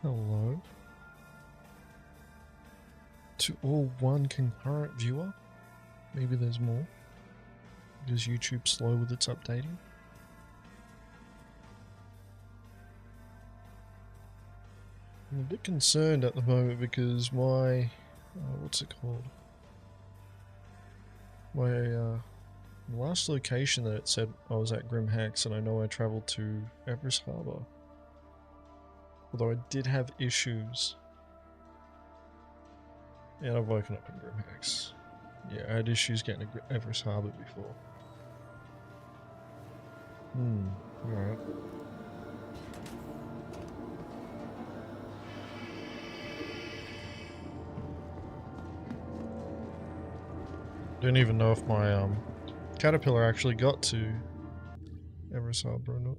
Hello. To all one concurrent viewer. Maybe there's more. Because YouTube's slow with its updating. I'm a bit concerned at the moment because my... what's it called? My last location that it said I was at Grim Hex, and I know I travelled to Everest Harbour. Although I did have issues. And I've woken up in Grim Hex. Yeah, I had issues getting to Everest Harbour before. Alright. Don't even know if my caterpillar actually got to Everest Harbour or not.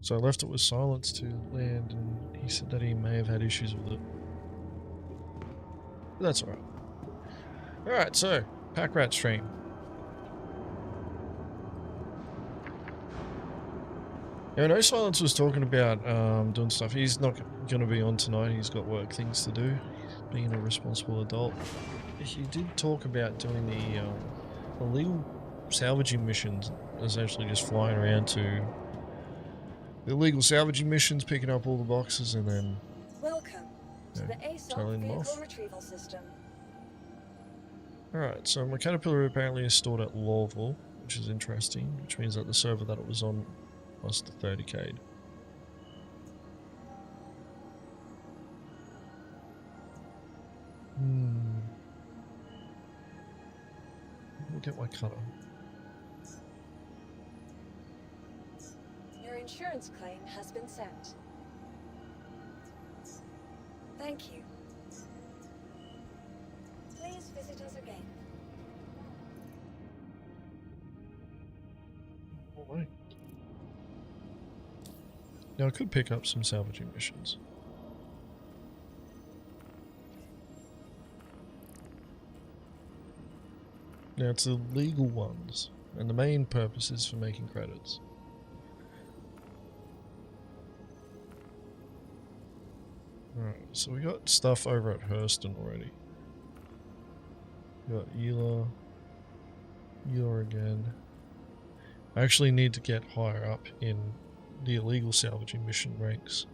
So I left it with silence to land, and he said that he may have had issues with it. But that's alright. Alright, so, Pack Rat stream. Yeah, I know Silence was talking about doing stuff. He's not going to be on tonight, he's got work things to do, being a responsible adult. He did talk about doing the illegal salvaging missions, essentially just flying around to the illegal salvaging missions, picking up all the boxes, and then tailing them off. Alright, so my caterpillar apparently is stored at Lawville, which is interesting, which means that the server that it was on must have 30k'd. We'll get my cutter. Your insurance claim has been sent. Thank you. Please visit us again. Alright. Now I could pick up some salvaging missions. Now it's the legal ones, and the main purpose is for making credits. Alright, so we got stuff over at Hurston already. We got Eula again. I actually need to get higher up in the illegal salvaging mission ranks,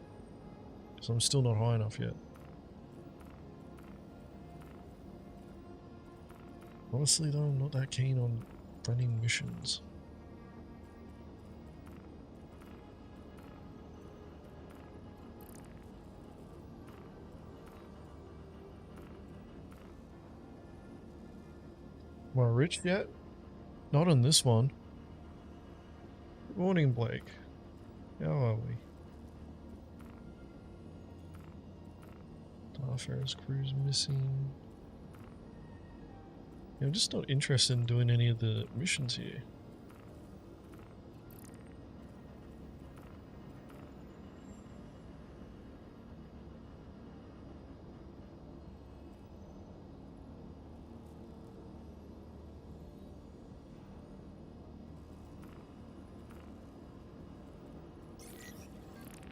because I'm still not high enough yet. Honestly though, I'm not that keen on running missions. Am I rich yet? Not on this one. Good morning, Blake. How are we? Starfarer's crew's missing. Yeah, I'm just not interested in doing any of the missions here.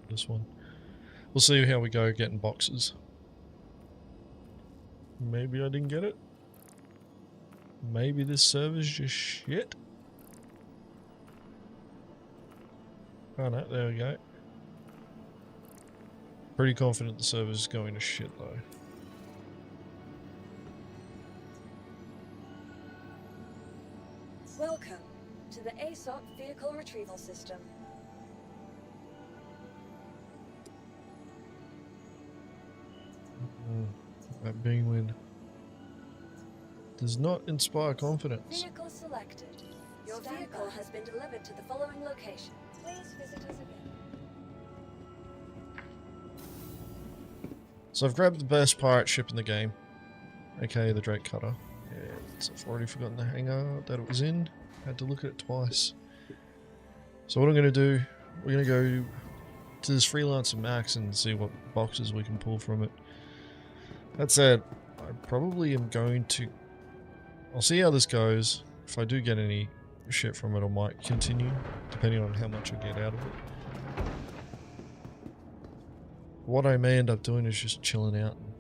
This one. We'll see how we go getting boxes. Maybe I didn't get it. Maybe this server's just shit. Oh no, there we go. Pretty confident the server's going to shit though. Welcome to the ASOC Vehicle Retrieval System. That penguin does not inspire confidence. Vehicle selected. Your vehicle has been delivered to the following location. Please visit us again. So I've grabbed the best pirate ship in the game, aka the Drake Cutter. And I've already forgotten the hangar that it was in. Had to look at it twice. So what I'm going to do, we're going to go to this Freelancer Max and see what boxes we can pull from it. That said, I probably am going to... I'll see how this goes. If I do get any shit from it, I might continue, depending on how much I get out of it. What I may end up doing is just chilling out and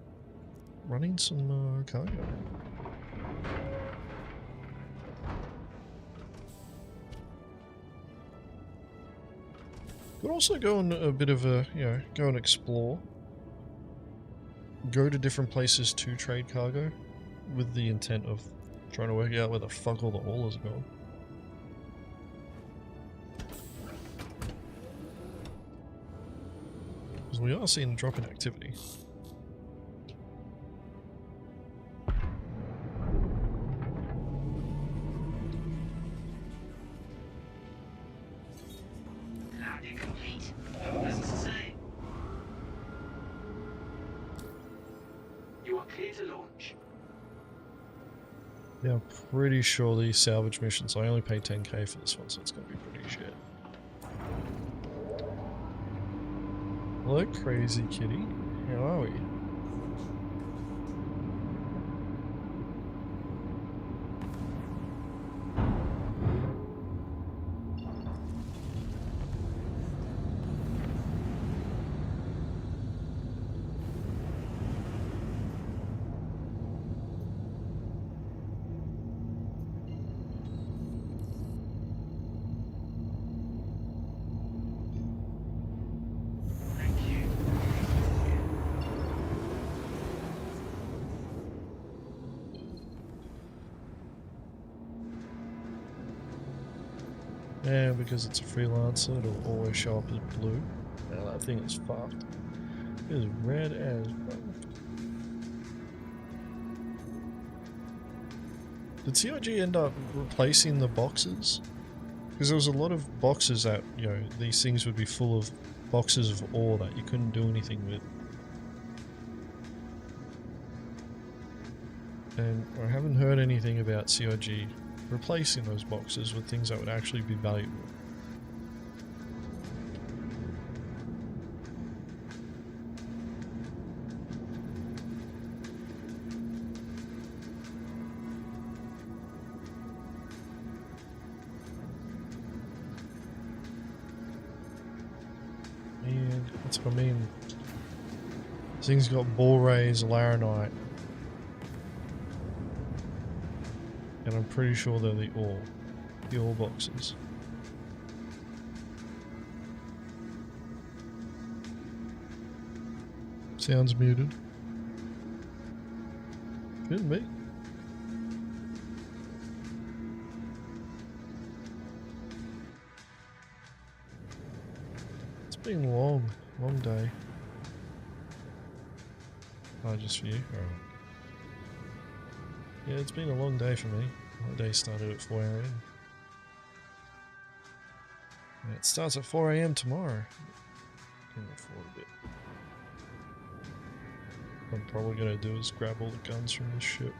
running some cargo. Could also go on a bit of a, go and explore. Go to different places to trade cargo with the intent of trying to work out where the fuck all the haulers are going. Because we are seeing a drop in activity. Yeah, I'm pretty sure these salvage missions, I only paid 10k for this one, so it's going to be pretty shit. Hello, crazy kitty. How are we? And because it's a freelancer, it'll always show up as blue. Now that thing is fucked. It is red as fuck. Did CIG end up replacing the boxes? Because there was a lot of boxes that, these things would be full of boxes of ore that you couldn't do anything with. And I haven't heard anything about CIG replacing those boxes with things that would actually be valuable. And that's what I mean. This thing's got borays, laranite. And I'm pretty sure they're the ore boxes. Sounds muted. Couldn't be. It's been a long day. Oh, just for you? Alright. Yeah, it's been a long day for me. My day started at 4 AM. Yeah, it starts at 4 AM tomorrow. Can afford a bit. What I'm probably going to do is grab all the guns from this ship.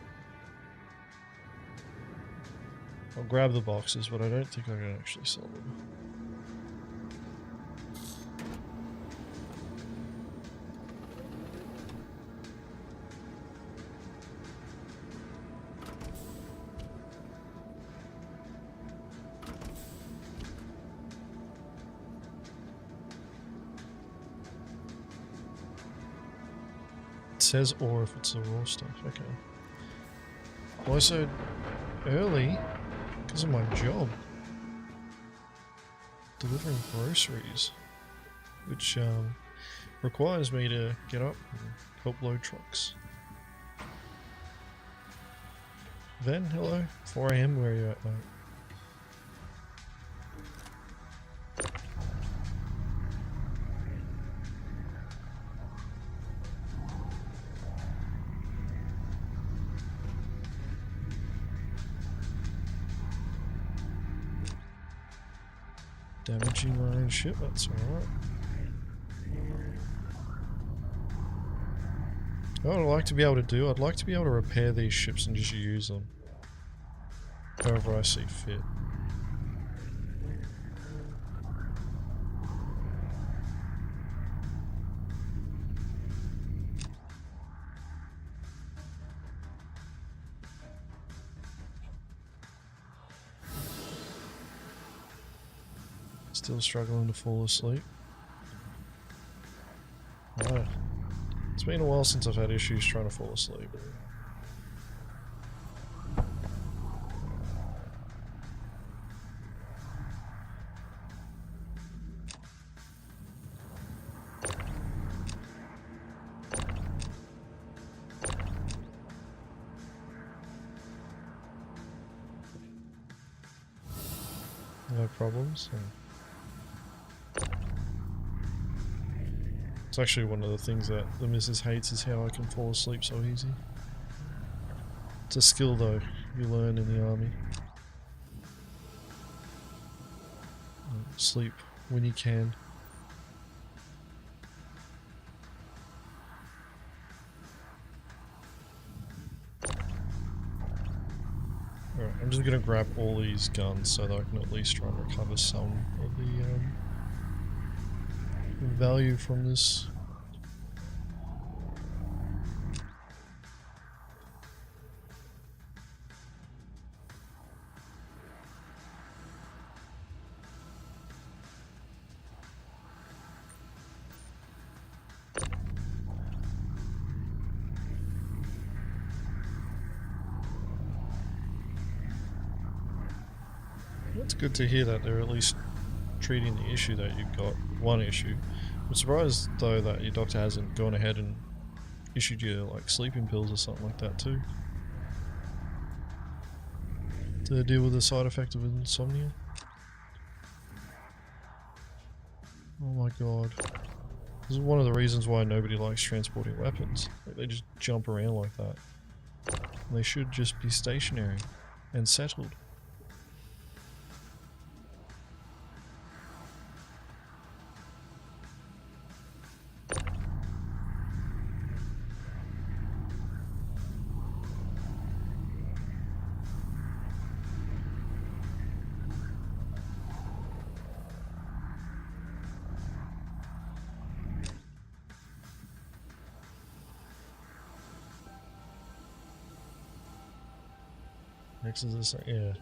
I'll grab the boxes, but I don't think I can actually sell them. It says ore if it's the raw stuff, okay. Also, early, because of my job, delivering groceries, which requires me to get up and help load trucks. Then, hello, 4 AM, where are you at, mate? Damaging my own ship, that's alright. What I'd like to be able to do, I'd like to be able to repair these ships and just use them. However I see fit. Still struggling to fall asleep. Alright. It's been a while since I've had issues trying to fall asleep. No problems. It's actually one of the things that the missus hates is how I can fall asleep so easy. It's a skill though, you learn in the army. Sleep when you can. Alright, I'm just gonna grab all these guns so that I can at least try and recover some of the value from this. It's good to hear that they're at least treating the issue that you've got. One issue. I'm surprised though that your doctor hasn't gone ahead and issued you like sleeping pills or something like that too. To deal with the side effect of insomnia. Oh my god. This is one of the reasons why nobody likes transporting weapons. Like, they just jump around like that. And they should just be stationary and settled. Next is this, yeah.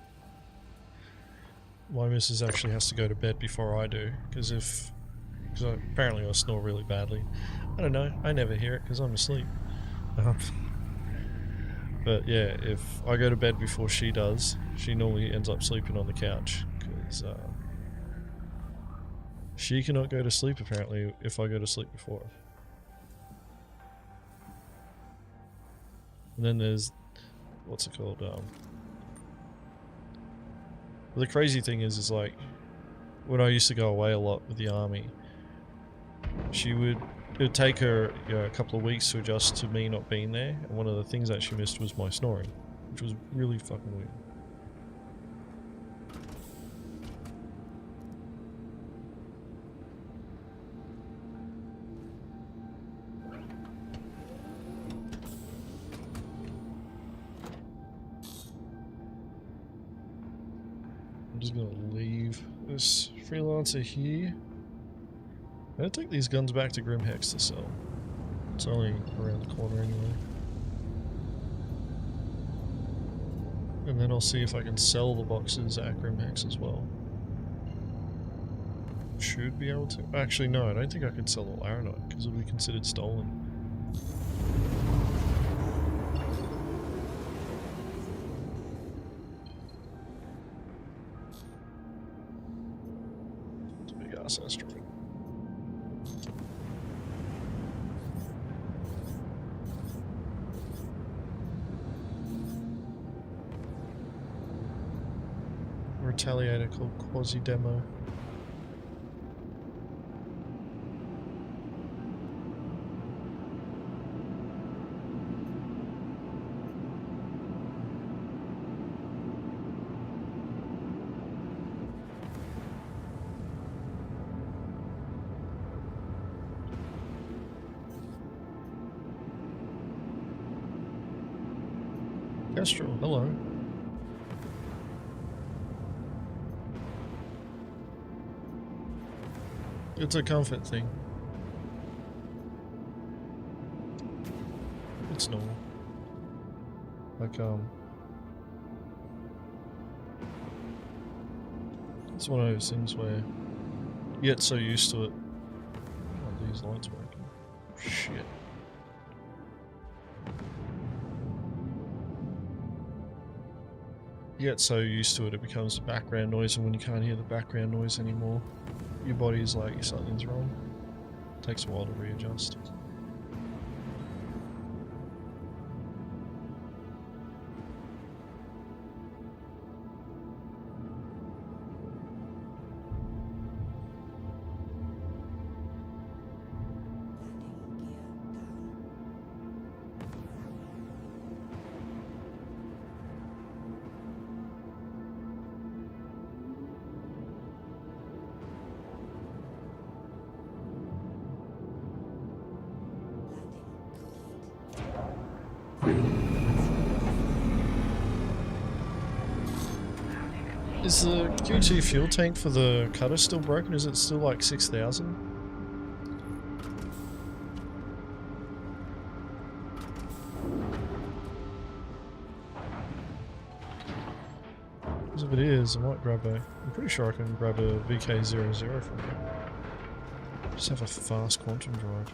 My missus actually has to go to bed before I do, because apparently I snore really badly. I don't know, I never hear it because I'm asleep. But yeah, if I go to bed before she does, she normally ends up sleeping on the couch, because she cannot go to sleep apparently if I go to sleep before her. And then there's, what's it called, the crazy thing is like, when I used to go away a lot with the army, it would take her a couple of weeks to adjust to me not being there, and one of the things that she missed was my snoring, which was really fucking weird. I'm just gonna leave this freelancer here. I'm gonna take these guns back to Grimhex to sell. It's only around the corner anyway. And then I'll see if I can sell the boxes at Grimhex as well. Should be able to. Actually, no, I don't think I could sell the Laranite because it'll be considered stolen. It's a big ass asteroid. Retaliator called Quasi Demo. Kestrel, hello. It's a comfort thing. It's normal. Like, it's one of those things where Yet so used to it. Oh, these lights working. Shit. Yet so used to it, it becomes background noise, and when you can't hear the background noise anymore, your body's like, something's wrong. It takes a while to readjust. Is the Q2 fuel tank for the cutter still broken? Is it still like 6,000? Because if it is, I might grab a... I'm pretty sure I can grab a VK00 from it. Just have a fast quantum drive.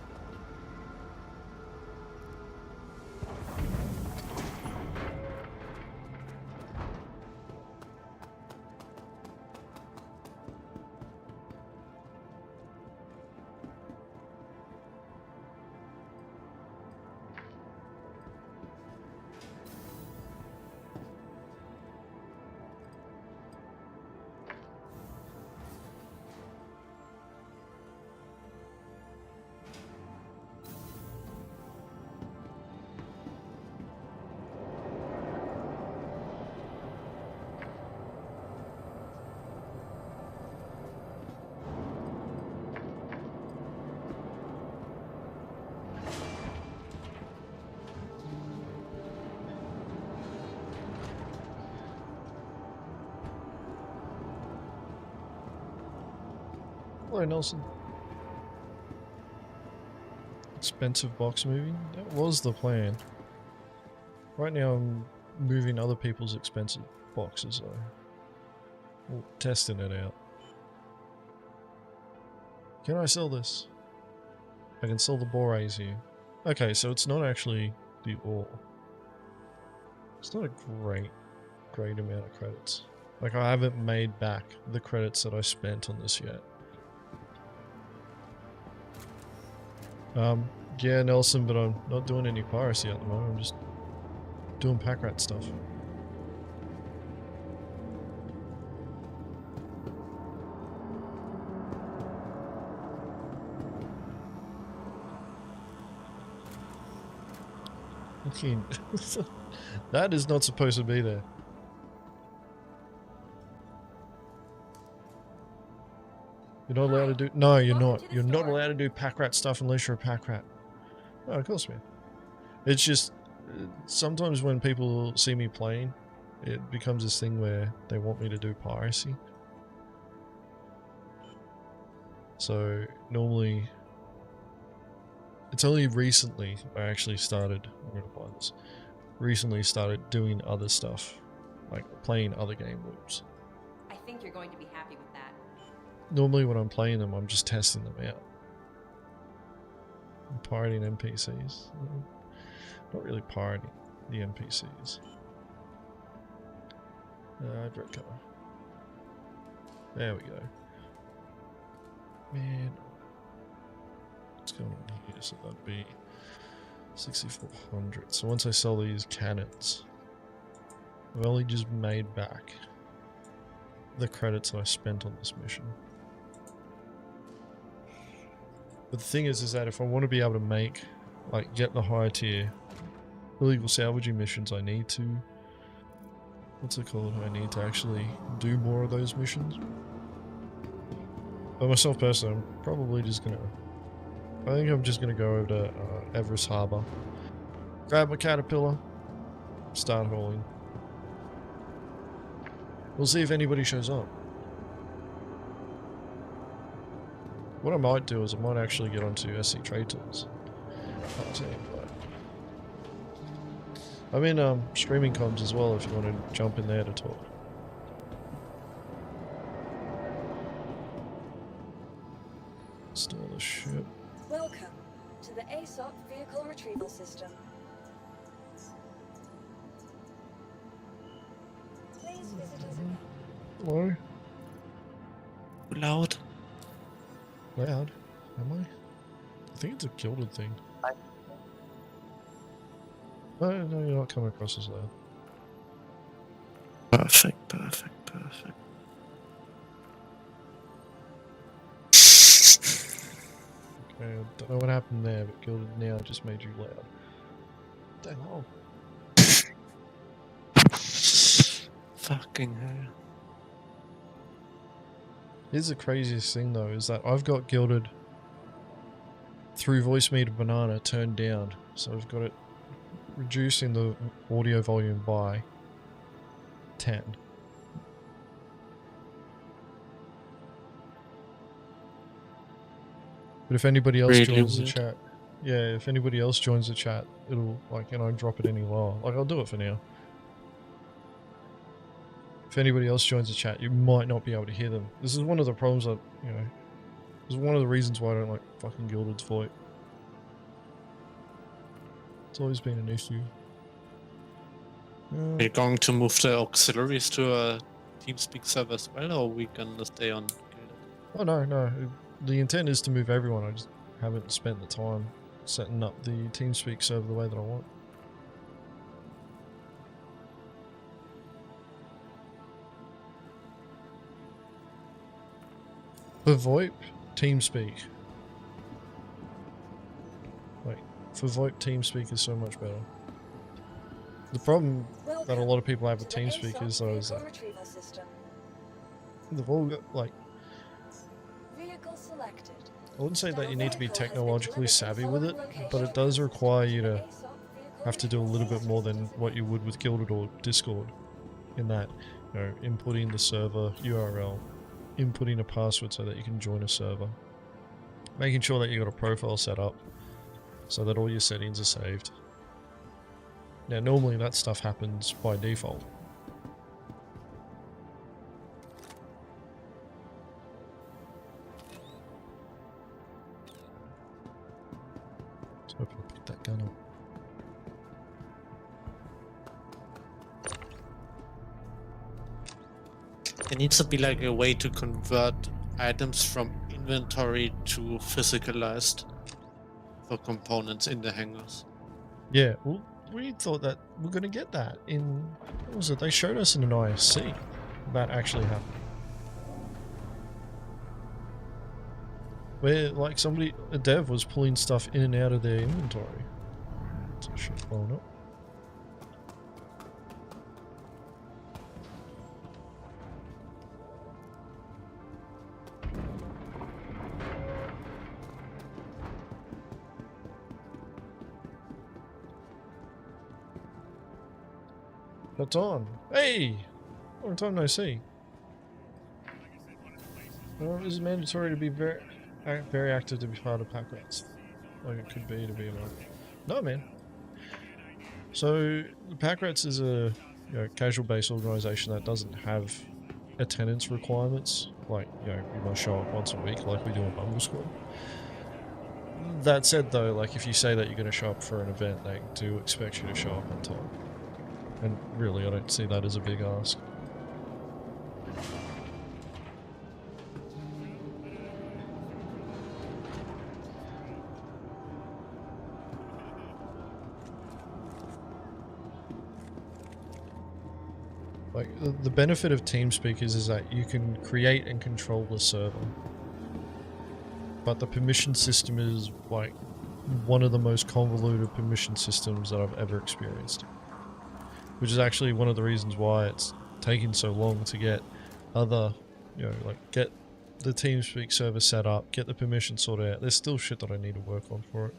Hello, Nelson. Expensive box moving? That was the plan. Right now I'm moving other people's expensive boxes though. Well, testing it out. Can I sell this? I can sell the borates here. Okay, so it's not actually the ore. It's not a great amount of credits. Like, I haven't made back the credits that I spent on this yet. Yeah, Nelson, but I'm not doing any piracy at the moment. I'm just doing pack rat stuff. Okay, that is not supposed to be there. You're not allowed to do... No, you're not. You're not allowed to do pack rat stuff unless you're a pack rat. Oh, of course, man. It's just... Sometimes when people see me playing, it becomes this thing where they want me to do piracy. So, normally... It's only recently I actually started... I'm gonna buy this. Recently started doing other stuff. Like, playing other game loops. I think you're going to be happy with that. Normally when I'm playing them, I'm just testing them out. I'm pirating NPCs. Not really pirating the NPCs. Direct cover. There we go. Man. What's going on here? So that'd be 6,400. So once I sell these cannons, I've only just made back the credits that I spent on this mission. But the thing is that if I want to be able to make, like, get the higher tier illegal salvaging missions, I need to, what's it called? I need to actually do more of those missions. But myself personally, I'm probably just gonna, I think I'm just gonna go over to Everest Harbour, grab my caterpillar, start hauling. We'll see if anybody shows up. What I might do is I might actually get onto SC Trade Tools. I'm in streaming comms as well if you want to jump in there to talk. to the ASOP vehicle retrieval system. Please visit us again. Hello? Too loud. Loud? Am I? I think it's a gilded thing. No, you're not coming across as loud. Perfect, perfect, perfect. Okay, I don't know what happened there, but gilded now just made you loud. What the hell? Fucking hell. Here's the craziest thing though, is that I've got gilded through voice meter banana turned down. So I've got it reducing the audio volume by 10. But if anybody else Really joins the weird. chat, yeah, if anybody else joins the chat, it'll like, drop it any lower. Like I'll do it for now. If anybody else joins the chat, you might not be able to hear them. This is one of the problems that, this is one of the reasons why I don't like fucking Gilded's VoIP. It's always been an issue. Are you going to move the auxiliaries to a TeamSpeak server as well, or are we gonna stay on Gilded? Oh no. The intent is to move everyone. I just haven't spent the time setting up the TeamSpeak server the way that I want. For VoIP, TeamSpeak. Like, for VoIP, TeamSpeak is so much better. The problem that a lot of people have with TeamSpeak is though is that they've all got, like, Vehicle selected. I wouldn't say that you need to be technologically savvy with it, but it does require you to have to do a little bit more than what you would with Gilded or Discord. In that, inputting the server URL, inputting a password so that you can join a server, making sure that you got a profile set up so that all your settings are saved. Now normally that stuff happens by default. Let's hope I pick that gun up. There needs to be like a way to convert items from inventory to physicalized for components in the hangars. Yeah, well, we thought that we're going to get that in, what was it, they showed us in an ISC that actually happened. Where, like, a dev was pulling stuff in and out of their inventory. So shit blown up. That's on. Hey! Long time no see. Well, it is mandatory to be very active to be part of pack rats. Like it could be to be like. No, man. So, the Pack Rats is a casual-based organisation that doesn't have attendance requirements. Like, you must show up once a week like we do in Mongrel Squad. That said, though, like if you say that you're going to show up for an event, they do expect you to show up on time. And really, I don't see that as a big ask. Like, the benefit of TeamSpeak is that you can create and control the server. But the permission system is, like, one of the most convoluted permission systems that I've ever experienced. Which is actually one of the reasons why it's taking so long to get other, get the TeamSpeak server set up, get the permission sorted out. There's still shit that I need to work on for it.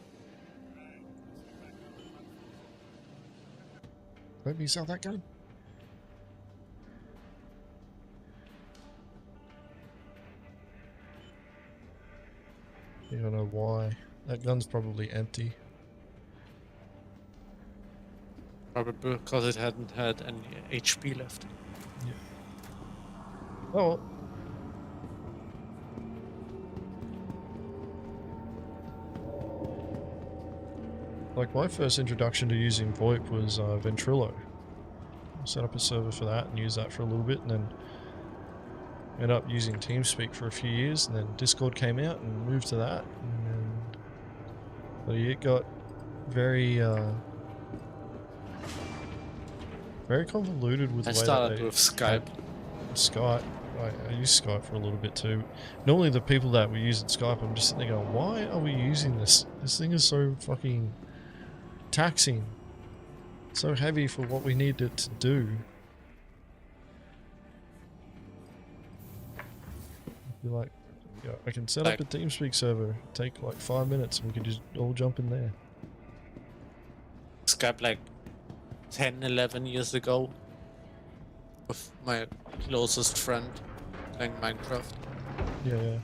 Let me sell that gun. I don't know why. That gun's probably empty. Probably because it hadn't had any HP left. Yeah. Oh. like my first introduction to using VoIP was Ventrilo. Set up a server for that and use that for a little bit, and then ended up using TeamSpeak for a few years, and then Discord came out and moved to that, and then but it got very very convoluted with the I way that started they with Skype. Skype. I used Skype for a little bit too. Normally the people that were using Skype, I'm just sitting there going, why are we using this? This thing is so fucking taxing. So heavy for what we need it to do. You're like, yeah, I can set up a TeamSpeak server, take like 5 minutes, and we can just all jump in there. Skype like 10, 11 years ago with my closest friend playing Minecraft. Yeah.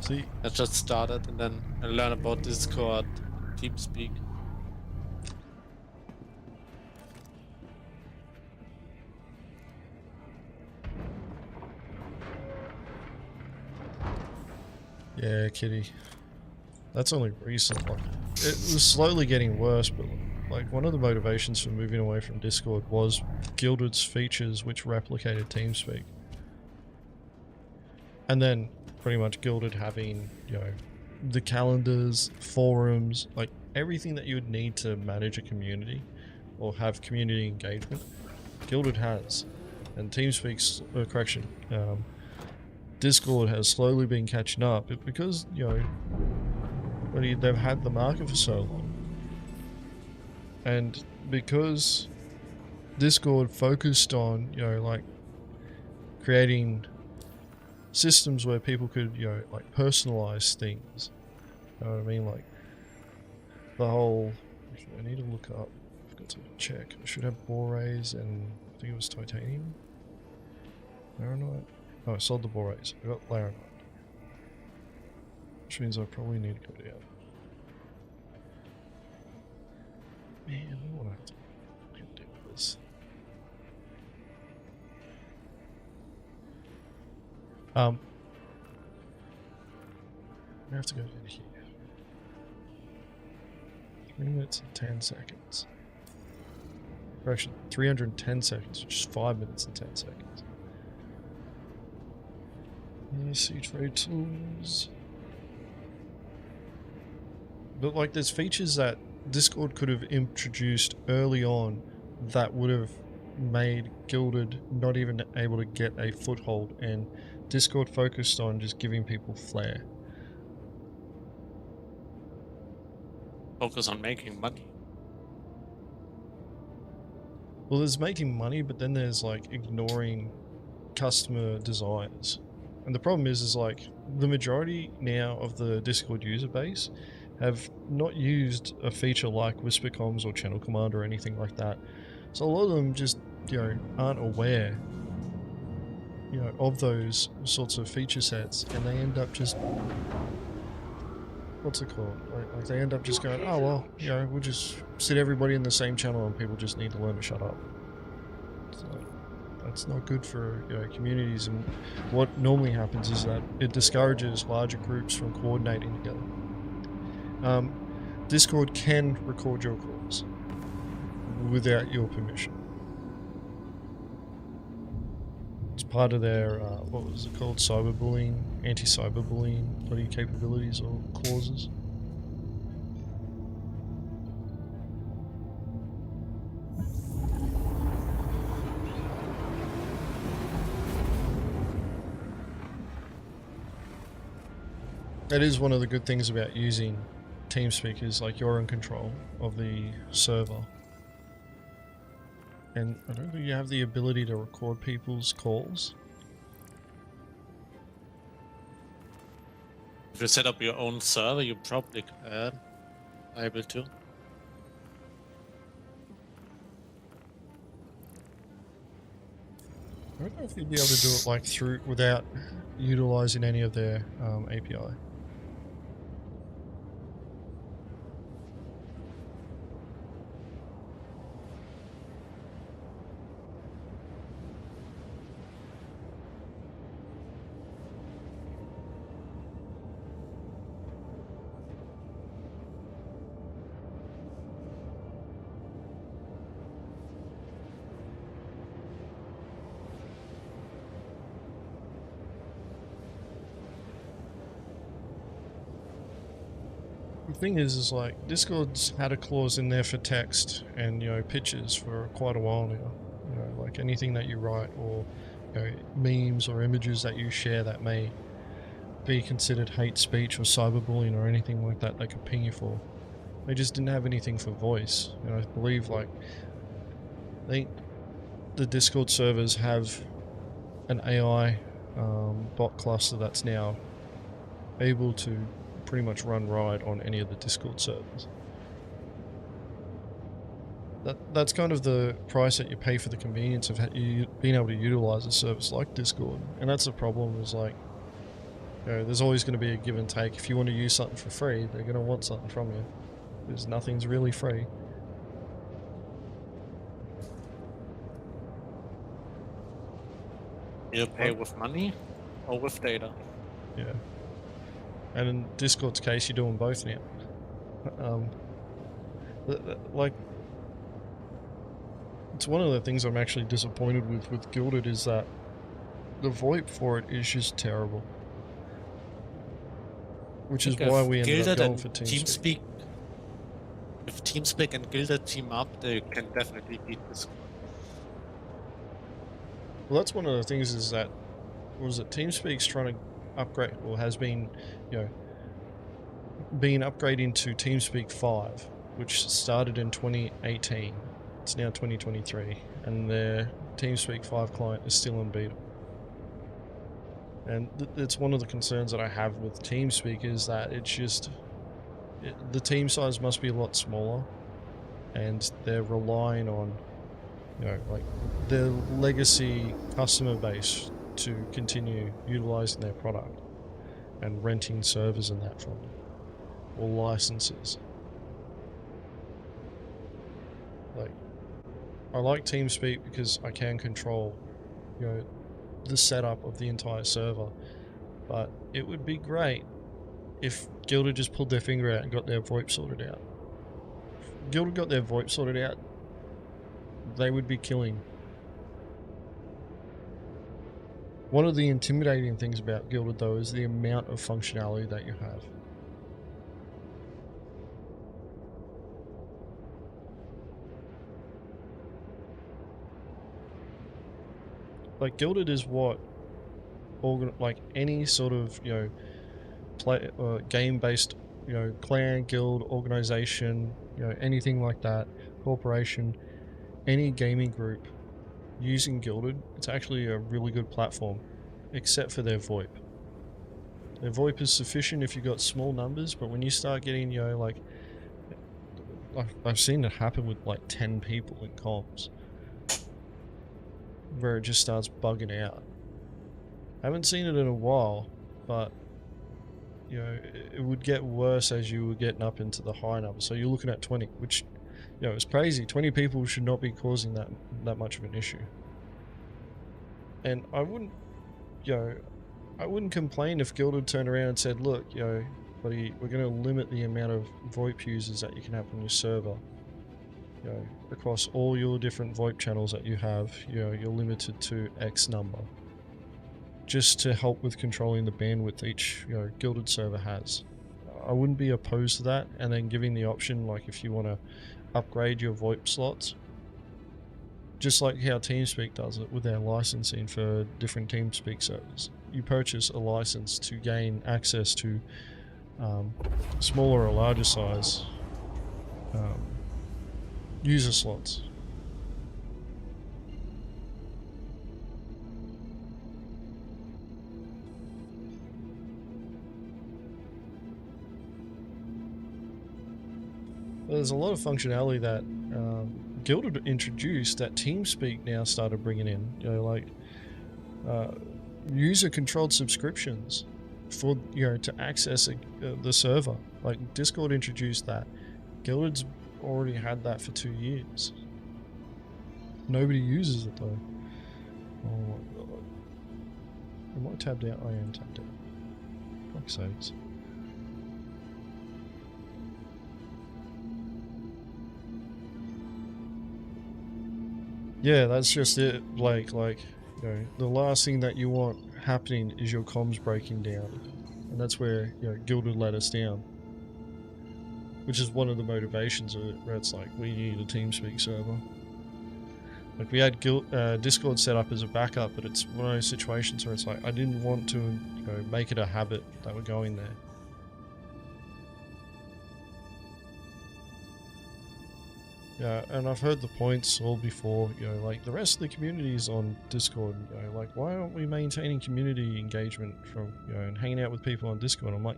See, I just started and then I learned about Discord, TeamSpeak. yeah, Kitty. That's only recent. Like, it was slowly getting worse, but like one of the motivations for moving away from Discord was Guilded's features, which replicated TeamSpeak. And then pretty much Guilded having, you know, the calendars, forums, like everything that you would need to manage a community or have community engagement, Guilded has. And TeamSpeak's, Discord has slowly been catching up because, you know, they've had the market for so long. And because Discord focused on, you know, like creating systems where people could, you know, like personalize things. You know what I mean? Like the whole, I need to look up, I've got to check. I should have borays and I think it was titanium. Laranite? Oh, I sold the borays. I got laranite. Which means I probably need to go down. Man, I don't want to have to deal with this. I have to go in here. 3 minutes and 10 seconds. Or actually, 310 seconds, which is 5 minutes and 10 seconds. See trade tools. But like, there's features that Discord could have introduced early on that would have made Guilded not even able to get a foothold, and Discord focused on just giving people flair. Focus on making money. Well, there's making money, but then there's like ignoring customer desires. And the problem is like the majority now of the Discord user base have not used a feature like Whisper Comms or Channel Command or anything like that. So a lot of them just, you know, aren't aware, you know, of those sorts of feature sets, and they end up just, what's it called? Like they end up just going, oh well, you know, we'll just sit everybody in the same channel and people just need to learn to shut up. So that's not good for, you know, communities, and what normally happens is that it discourages larger groups from coordinating together. Discord can record your calls without your permission. It's part of their, what was it called, cyberbullying, anti-cyberbullying bloody capabilities or clauses. That is one of the good things about using TeamSpeak, is like you're in control of the server. And I don't think you have the ability to record people's calls. If you set up your own server, you probably are able to. I don't know if you'd be able to do it like through without utilizing any of their API. The thing is like Discord's had a clause in there for text and pictures for quite a while now. Like anything that you write or memes or images that you share that may be considered hate speech or cyberbullying or anything like that they could ping you for. They just didn't have anything for voice. I believe like the Discord servers have an AI bot cluster that's now able to pretty much run riot on any of the Discord servers. That's kind of the price that you pay for the convenience of you being able to utilize a service like Discord. And that's the problem, is like, there's always going to be a give and take. If you want to use something for free, they're going to want something from you. Because nothing's really free. You pay with money or with data? Yeah. And in Discord's case, you're doing both now. Like, it's one of the things I'm actually disappointed with Gilded is that the VoIP for it is just terrible. Which is why we ended up going for TeamSpeak. If TeamSpeak and Gilded team up, they can definitely beat Discord. Well, that's one of the things is that, TeamSpeak's trying to upgrade, or has been, being upgrading to TeamSpeak 5, which started in 2018. It's now 2023, and their TeamSpeak 5 client is still unbeatable. And it's one of the concerns that I have with TeamSpeak is that it's just, the team size must be a lot smaller, and they're relying on, like their legacy customer base to continue utilizing their product and renting servers and that from them, or licenses. Like, I like TeamSpeak because I can control, the setup of the entire server, but it would be great if Gilded just pulled their finger out and got their VoIP sorted out. If Gilded got their VoIP sorted out, they would be killing. One of the intimidating things about Gilded though is the amount of functionality that you have. Like Gilded is what like any sort of play game-based clan, guild, organization, anything like that, corporation, any gaming group using Gilded, it's actually a really good platform, except for their VoIP. Their VoIP is sufficient if you've got small numbers, but when you start getting like I've seen it happen with like 10 people in comms, where it just starts bugging out. I haven't seen it in a while, but it would get worse as you were getting up into the high numbers. So you're looking at 20, which it's crazy. 20 people should not be causing that much of an issue. And I wouldn't complain if Gilded turned around and said, look, buddy, we're going to limit the amount of VoIP users that you can have on your server. Across all your different VoIP channels that you have, you're limited to X number. Just to help with controlling the bandwidth each Gilded server has. I wouldn't be opposed to that, and then giving the option, like if you want to upgrade your VoIP slots, just like how TeamSpeak does it with their licensing for different TeamSpeak servers. You purchase a license to gain access to smaller or larger size user slots. There's a lot of functionality that Gilded introduced that TeamSpeak now started bringing in, like user-controlled subscriptions for to access the server. Like Discord introduced that. Gilded's already had that for 2 years. Nobody uses it though. Oh my god. Am I tabbed out? I am tabbed out. Fuck's sakes. Yeah, that's just it, Blake. Like, the last thing that you want happening is your comms breaking down. And that's where, Gilded let us down. which is one of the motivations of it, where it's like, we need a TeamSpeak server. Like, we had Discord set up as a backup, but it's one of those situations where it's like, I didn't want to, you know, make it a habit that we're going there. Yeah, and I've heard the points all before, you know, like, the rest of the community is on Discord, you know, like, why aren't we maintaining community engagement from, you know, and hanging out with people on Discord? I'm like,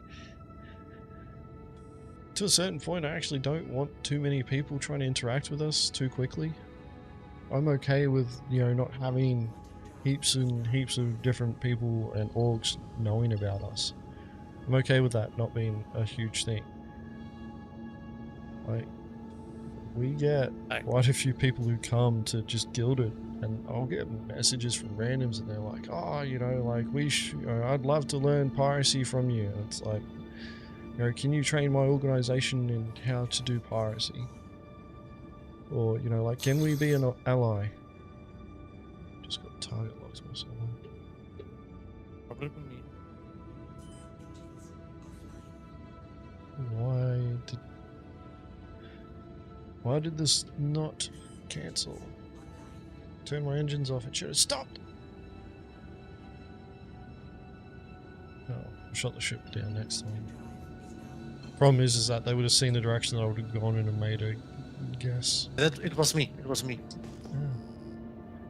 to a certain point, I actually don't want too many people trying to interact with us too quickly. I'm okay with, you know, not having heaps and heaps of different people and orgs knowing about us. I'm okay with that not being a huge thing. Like, we get quite a few people who come to just guild it, and I'll get messages from randoms and they're like, oh, you know, like, you know, I'd love to learn piracy from you. And it's like, you know, can you train my organization in how to do piracy? Or, you know, like, can we be an ally? Just got target locked by someone. Probably me. Why did this not cancel? Turn my engines off, it should have stopped! Oh, I'll shut the ship down next time. Problem is that they would have seen the direction that I would have gone in and made a guess. It was me. It was me. Yeah.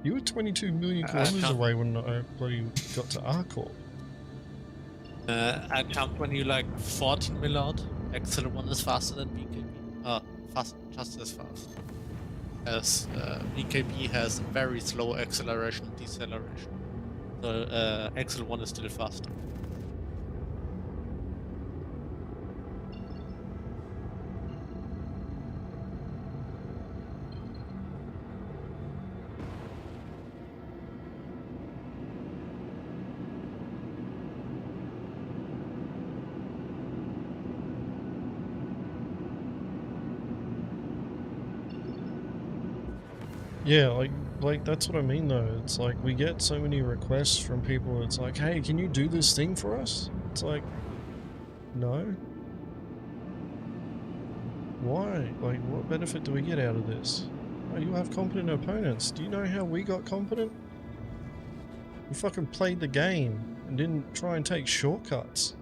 You were 22 million kilometers away when I bloody got to our corp. I count when you like 14 mil out. Excel 1 is faster than BKB. Just as fast. As BKB has very slow acceleration and deceleration. So Excel 1 is still faster. Yeah, like that's what I mean though. It's like we get so many requests from people. It's like, hey, can you do this thing for us? It's like, no. Why? Like, what benefit do we get out of this? Oh, you have competent opponents. Do you know how we got competent? We fucking played the game and didn't try and take shortcuts.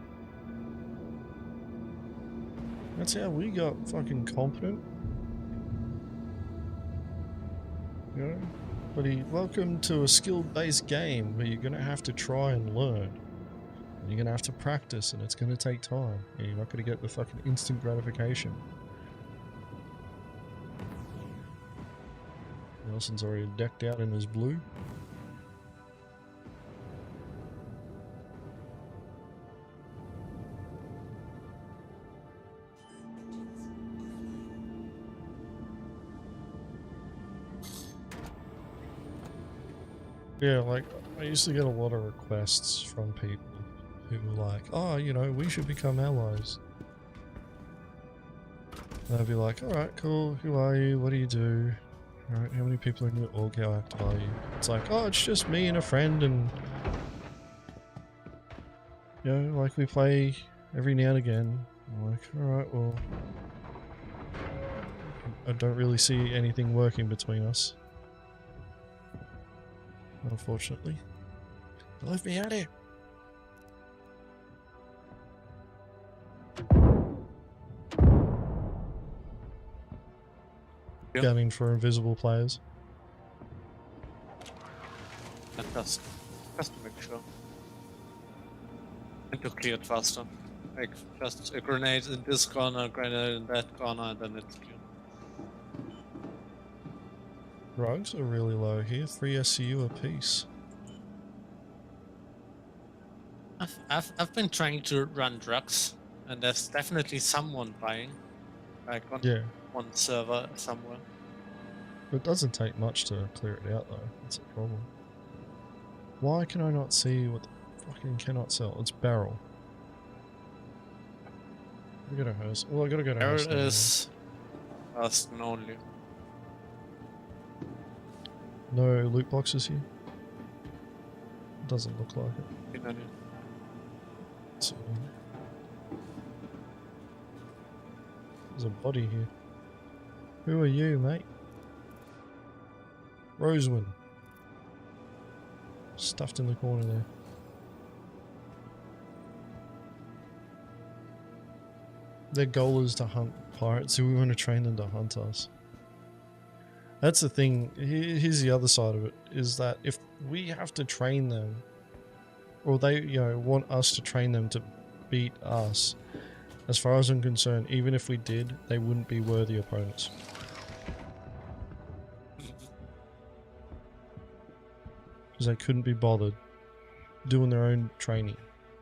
That's how we got fucking competent. You know? Buddy, welcome to a skill-based game where you're gonna have to try and learn. And you're gonna have to practice and it's gonna take time. And you're not gonna get the fucking instant gratification. Nelson's already decked out in his blue. Yeah, like, I used to get a lot of requests from people who were like, oh, you know, we should become allies. And I'd be like, alright, cool, who are you, what do you do? Alright, how many people are in your org, how active are you? It's like, oh, it's just me and a friend and... You know, like, we play every now and again. I'm like, alright, well... I don't really see anything working between us. Unfortunately. Let me out here! Yeah. Gunning for invisible players. And just to make sure. And to clear it faster. Like, just a grenade in this corner, a grenade in that corner, and then it's clear. Rugs are really low here, 3 SCU apiece. I've been trying to run drugs, and there's definitely someone buying. Like on one server somewhere. It doesn't take much to clear it out though, that's a problem. Why can I not see what the fucking cannot sell? It's barrel. I gotta go to host. Well, I gotta go to host. Barrel is fast and only. No loot boxes here? Doesn't look like it. Let's see. There's a body here. Who are you, mate? Rosewood. Stuffed in the corner there. Their goal is to hunt pirates, so we want to train them to hunt us. That's the thing. Here's the other side of it, is that if we have to train them, or they, want us to train them to beat us, as far as I'm concerned, even if we did, they wouldn't be worthy opponents. Because they couldn't be bothered doing their own training,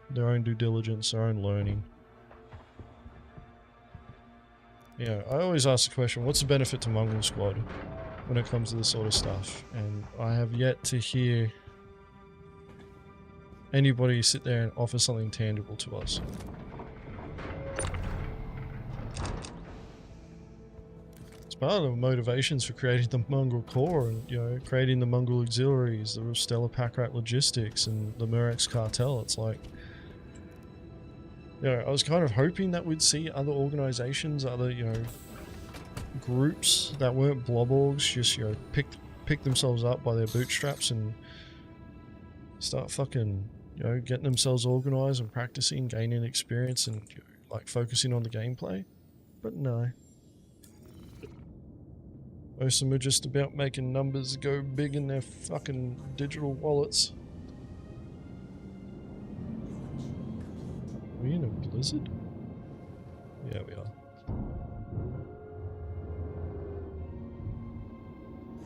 their own due diligence, their own learning. Yeah, I always ask the question, what's the benefit to Mongrel Squad when it comes to this sort of stuff? And I have yet to hear anybody sit there and offer something tangible to us. It's part of the motivations for creating the Mongrel Corps and, creating the Mongrel Auxiliaries, the Stellar Packrat Logistics and the Murex Cartel. It's like, I was kind of hoping that we'd see other organizations, other, groups that weren't blob orgs just, pick themselves up by their bootstraps and start fucking, getting themselves organized and practicing, gaining experience and, like, focusing on the gameplay. But no. Most of them are just about making numbers go big in their fucking digital wallets. Are we in a blizzard? Yeah, we are.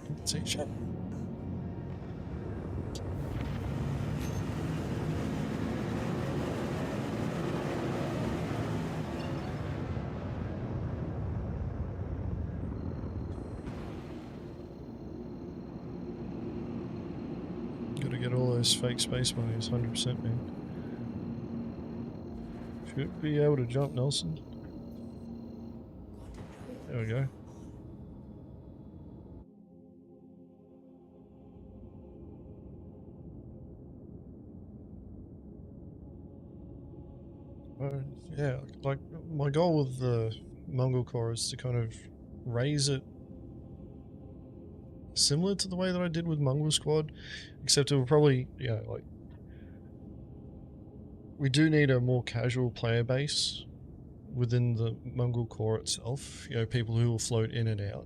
Didn't say shit. Gotta get all those fake space monies, 100%, man. Should be able to jump, Nelson. There we go. Yeah, like, my goal with the Mongrel Corps is to kind of raise it similar to the way that I did with Mongrel Squad, except it will probably, like, we do need a more casual player base within the Mongrel Corps itself, people who will float in and out.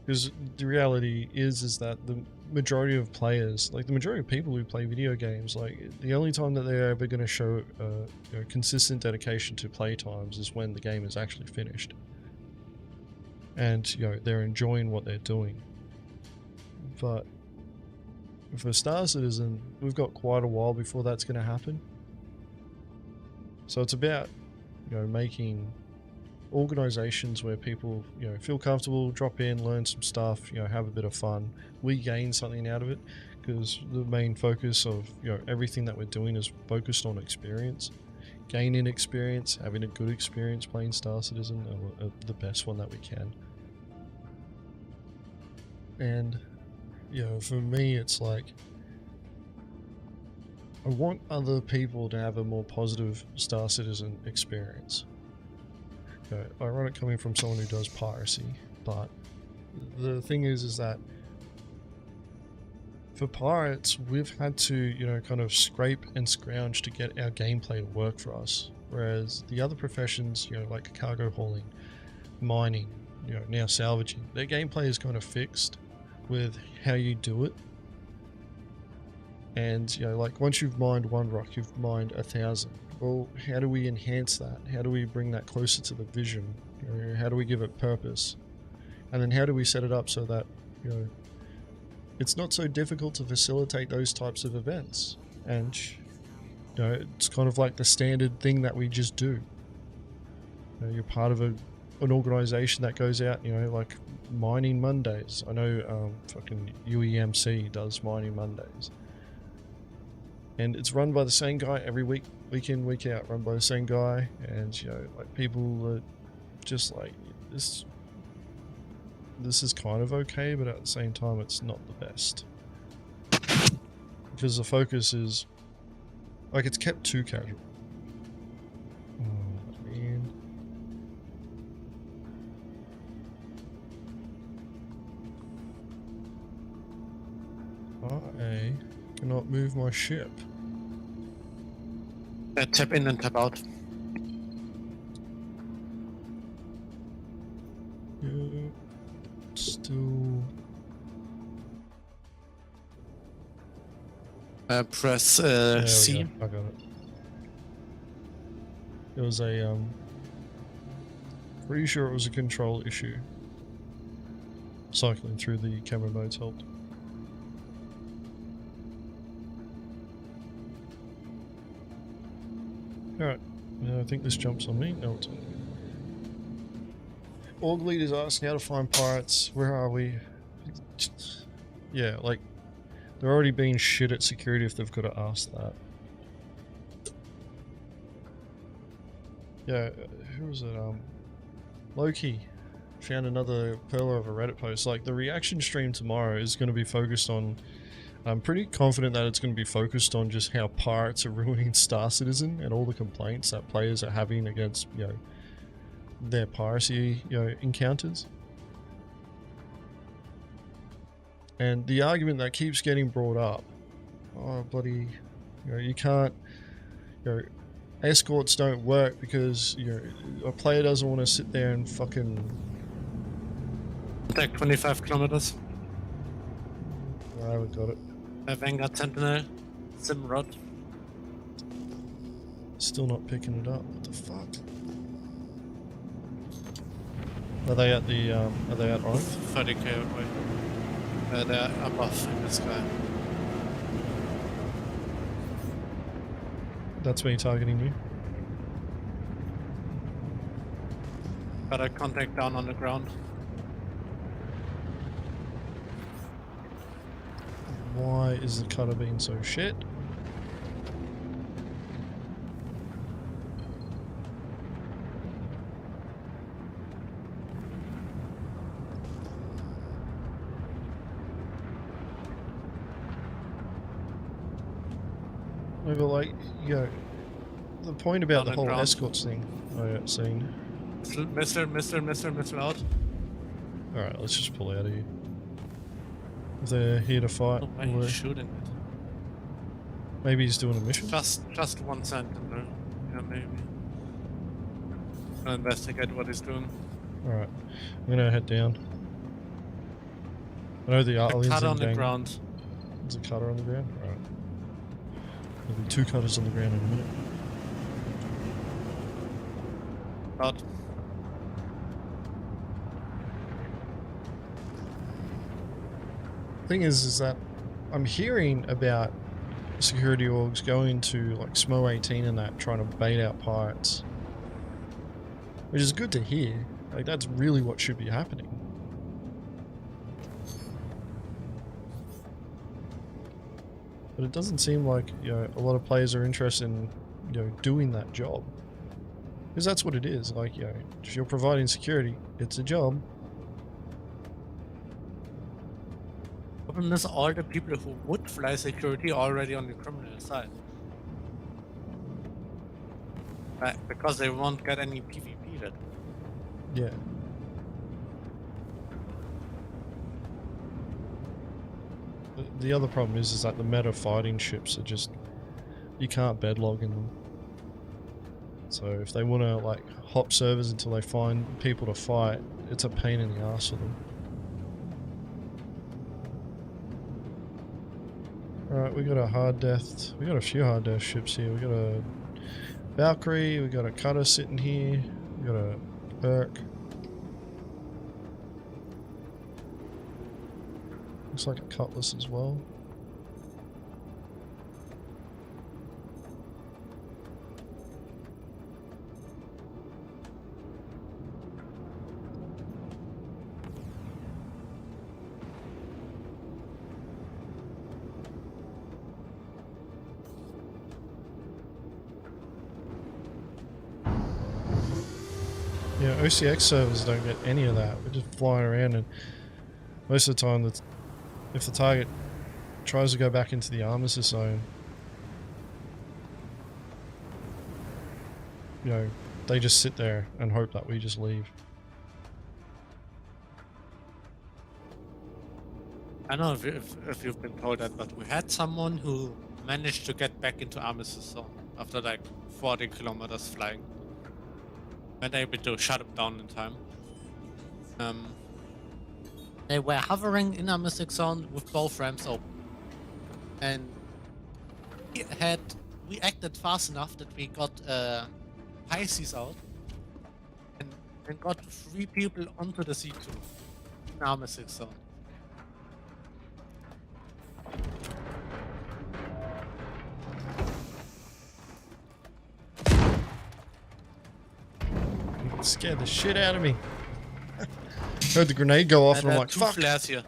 Because the reality is that the majority of players, like the majority of people who play video games, like the only time that they're ever going to show consistent dedication to play times is when the game is actually finished. And, they're enjoying what they're doing. But for Star Citizen, we've got quite a while before that's going to happen. So it's about, making organizations where people, feel comfortable, drop in, learn some stuff, have a bit of fun. We gain something out of it because the main focus of, everything that we're doing is focused on experience. Gaining experience, having a good experience playing Star Citizen, the best one that we can. And, for me, it's like, I want other people to have a more positive Star Citizen experience. Ironic coming from someone who does piracy, but the thing is that for pirates, we've had to, kind of scrape and scrounge to get our gameplay to work for us. Whereas the other professions, like cargo hauling, mining, now salvaging, their gameplay is kind of fixed with how you do it. And, like once you've mined one rock, you've mined 1,000. Well, how do we enhance that? How do we bring that closer to the vision? How do we give it purpose? And then how do we set it up so that, it's not so difficult to facilitate those types of events? And, it's kind of like the standard thing that we just do. You're part of an organization that goes out, like Mining Mondays. I know fucking UEMC does Mining Mondays. And it's run by the same guy every week, week in, week out, run by the same guy. And, like people are just like, this is kind of okay, but at the same time, it's not the best. Because the focus is, like, it's kept too casual. I cannot move my ship. Tap in and tap out. Yeah, still. Press There we C. go. I got it. It was a pretty sure it was a control issue. Cycling through the camera modes helped. Alright, I think this jumps on me. No, it's on me. Org leaders asking how to find pirates. Where are we? Yeah, like, they're already being shit at security if they've got to ask that. Yeah, who was it? Loki found another pearl of a Reddit post. Like, the reaction stream tomorrow is going to be focused on... I'm pretty confident that it's going to be focused on just how pirates are ruining Star Citizen and all the complaints that players are having against, you know, their piracy, you know, encounters. And the argument that keeps getting brought up, oh bloody, you know, you can't, you know, escorts don't work because, you know, a player doesn't want to sit there and fucking... Attack 25 kilometers. I haven't got it. Vanguard Sentinel. Simrod. Still not picking it up. What the fuck? Are they at the, are they at orange? 30k away. They're above in the sky. That's me targeting you. Got a contact down on the ground. Why is the cutter being so shit? No, but like, you know, the point about the whole escorts thing. Oh yeah, seen. Missile out. Alright, let's just pull out of here. If they're here to fight. Oh, why are you shooting it? Maybe he's doing a mission? Just one sentinel. Yeah, maybe. I'll investigate what he's doing. Alright, I'm gonna head down. I know the aliens cutter on the gang. ground. There's a cutter on the ground? Alright. There'll be 2 cutters on the ground in a minute. Out. Thing is that I'm hearing about security orgs going to like SMO 18 and that, trying to bait out pirates. Which is good to hear. Like, that's really what should be happening. But it doesn't seem like, you know, a lot of players are interested in, you know, doing that job. Because that's what it is. Like, you know, if you're providing security, it's a job. Problem is, all the people who would fly security are already on the criminal side. Because they won't get any PvP hit. Yeah. The other problem is that the meta fighting ships are just... You can't bedlog in them. So if they want to, like, hop servers until they find people to fight, it's a pain in the ass for them. Alright, we got a hard death. We got a few hard death ships here. We got a Valkyrie, we got a cutter sitting here, we got a Burke. Looks like a Cutlass as well. Yeah, OCX servers don't get any of that. We're just flying around, and most of the time, if the target tries to go back into the armistice zone, you know, they just sit there and hope that we just leave. I don't know if you've been told that, but we had someone who managed to get back into Armistice Zone after like 40 kilometers flying. And able to shut him down in time. They were hovering in Armistice Zone with both ramps open. And we acted fast enough that we got Pisces out and got 3 people onto the C2 in Armistice Zone. It scared the shit out of me. Heard the grenade go off and I'm like, fuck. Flares here.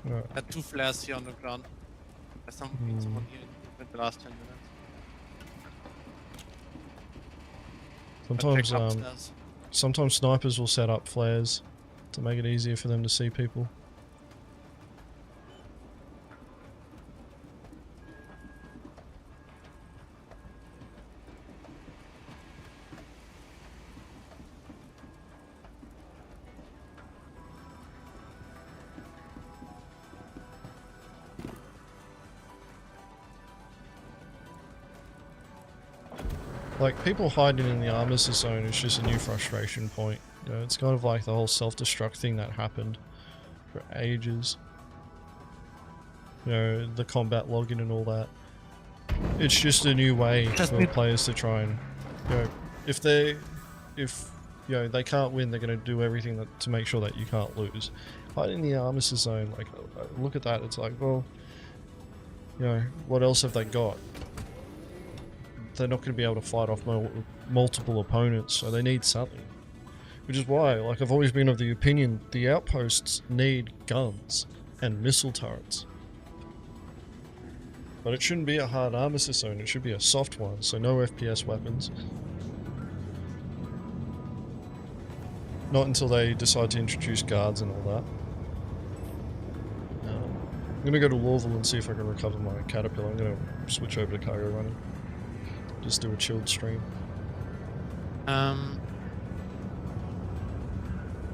Right. Had 2 flares here on the ground. There's someone here in the last 10 minutes. Sometimes snipers will set up flares to make it easier for them to see people. Like, people hiding in the armistice zone is just a new frustration point. You know, it's kind of like the whole self-destruct thing that happened for ages. You know, the combat login and all that. It's just a new way for players to try and, you know, if you know, they can't win, they're going to do everything to make sure that you can't lose. Hiding in the armistice zone, like, look at that, it's like, well, you know, what else have they got? They're not going to be able to fight off multiple opponents, so they need something. Which is why, like, I've always been of the opinion, the outposts need guns and missile turrets. But it shouldn't be a hard armistice zone, it should be a soft one, so no FPS weapons. Not until they decide to introduce guards and all that. I'm going to go to Lawville and see if I can recover my caterpillar. I'm going to switch over to cargo running. Just do a chilled stream.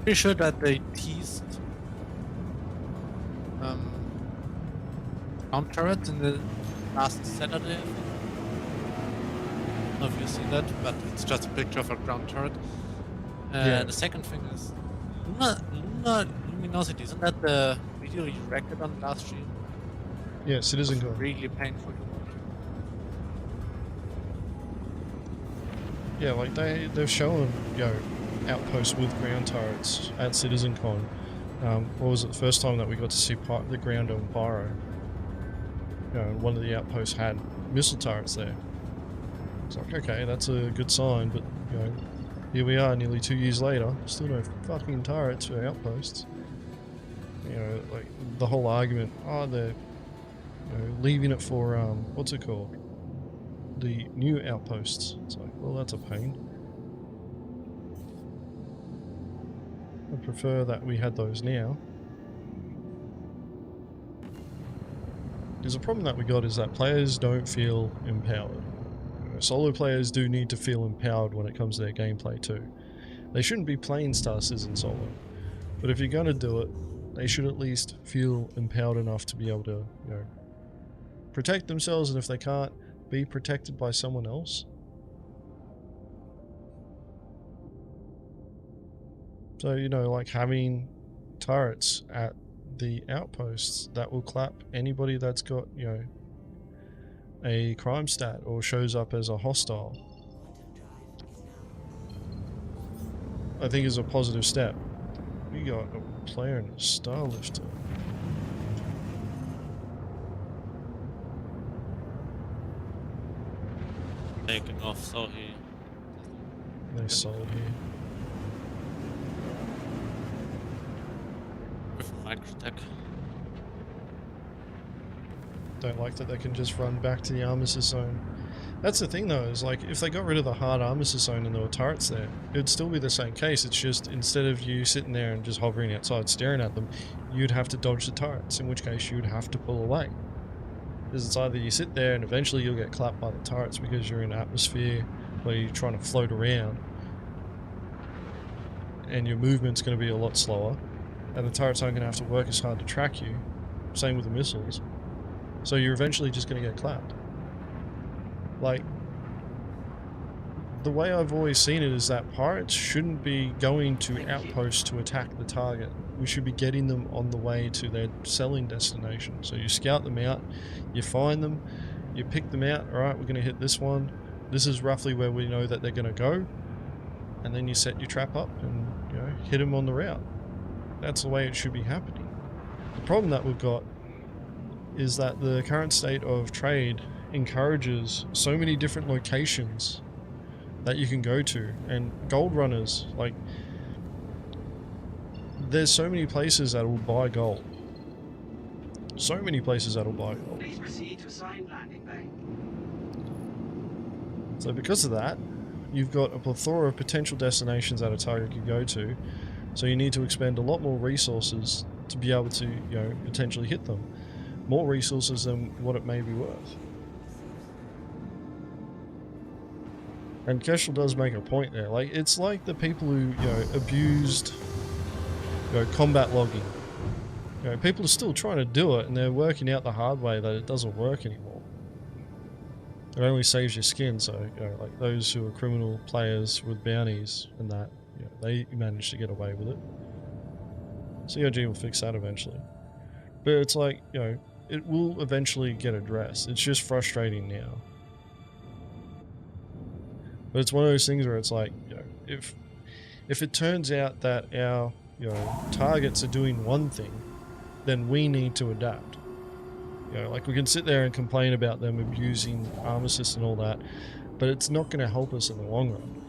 Pretty sure that they teased ground turrets in the last Saturday. I don't know if you've seen that, but it's just a picture of a ground turret. Yeah. The second thing is Lunar Luminosity. Isn't that the video you reacted on last stream? Yeah, Citizen Con. Really painful to watch. Yeah, like they've shown, you know, outposts with ground turrets at Citizen Con. What was it, the first time that we got to see the ground on Pyro? You know, one of the outposts had missile turrets there. It's like, okay, that's a good sign, but, you know, here we are nearly 2 years later, still no fucking turrets for outposts. You know, like, the whole argument, oh, they're, you know, leaving it for, what's it called? The new outposts. It's like, well, that's a pain. I prefer that we had those now. There's a problem that we got is that players don't feel empowered. You know, solo players do need to feel empowered when it comes to their gameplay too. They shouldn't be playing Star Citizen solo. But if you're going to do it, they should at least feel empowered enough to be able to, you know, protect themselves, and if they can't, be protected by someone else. So, you know, like having turrets at the outposts that will clap anybody that's got, you know, a crime stat or shows up as a hostile, I think is a positive step. We got a player in a Starlifter. Taken off, so he... They sold here. With microtech. Don't like that they can just run back to the armistice zone. That's the thing though, is like, if they got rid of the hard armistice zone and there were turrets there, it would still be the same case. It's just, instead of you sitting there and just hovering outside staring at them, you'd have to dodge the turrets, in which case you'd have to pull away. Because it's either you sit there and eventually you'll get clapped by the turrets because you're in atmosphere where you're trying to float around and your movement's going to be a lot slower, and the turrets aren't going to have to work as hard to track you. Same with the missiles. So you're eventually just going to get clapped. Like, the way I've always seen it is that pirates shouldn't be going to outposts to attack the target. We should be getting them on the way to their selling destination. So you scout them out, you find them, you pick them out. Alright, we're going to hit this one. This is roughly where we know that they're going to go. And then you set your trap up and, you know, hit them on the route. That's the way it should be happening. The problem that we've got is that the current state of trade encourages so many different locations that you can go to, and gold runners, like, there's so many places that will buy gold. So many places that will buy gold. Please proceed to assigned landing bay. So because of that, you've got a plethora of potential destinations that a target can go to, so you need to expend a lot more resources to be able to, you know, potentially hit them. More resources than what it may be worth. And Kestrel does make a point there. Like, it's like the people who, you know, abused, you know, combat logging. You know, people are still trying to do it, and they're working out the hard way that it doesn't work anymore. It only saves your skin, so, you know, like those who are criminal players with bounties and that, you know, they manage to get away with it. COG will fix that eventually. But it's like, you know, it will eventually get addressed. It's just frustrating now. But it's one of those things where it's like, you know, if it turns out that our, you know, targets are doing one thing, then we need to adapt. You know, like, we can sit there and complain about them abusing armistice and all that, but it's not going to help us in the long run.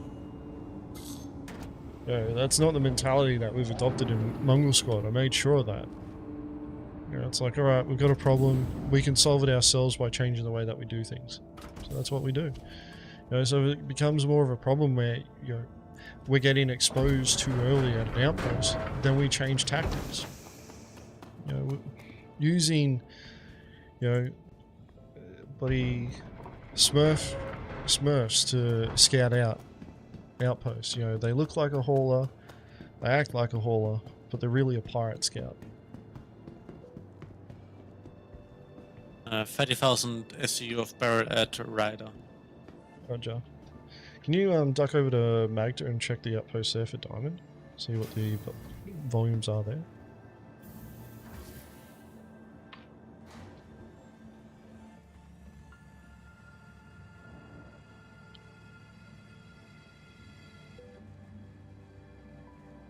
You know, that's not the mentality that we've adopted in Mongrel Squad. I made sure of that. You know, it's like, alright, we've got a problem, we can solve it ourselves by changing the way that we do things. So that's what we do. You know, so it becomes more of a problem where, you know, we're getting exposed too early at an outpost, then we change tactics. You know, using, you know, bloody Smurfs to scout out outposts. You know, they look like a hauler, they act like a hauler, but they're really a pirate scout. 30,000 SU of barrel at Rider. Roger. Can you duck over to Magda and check the outpost there for Diamond? See what the volumes are there.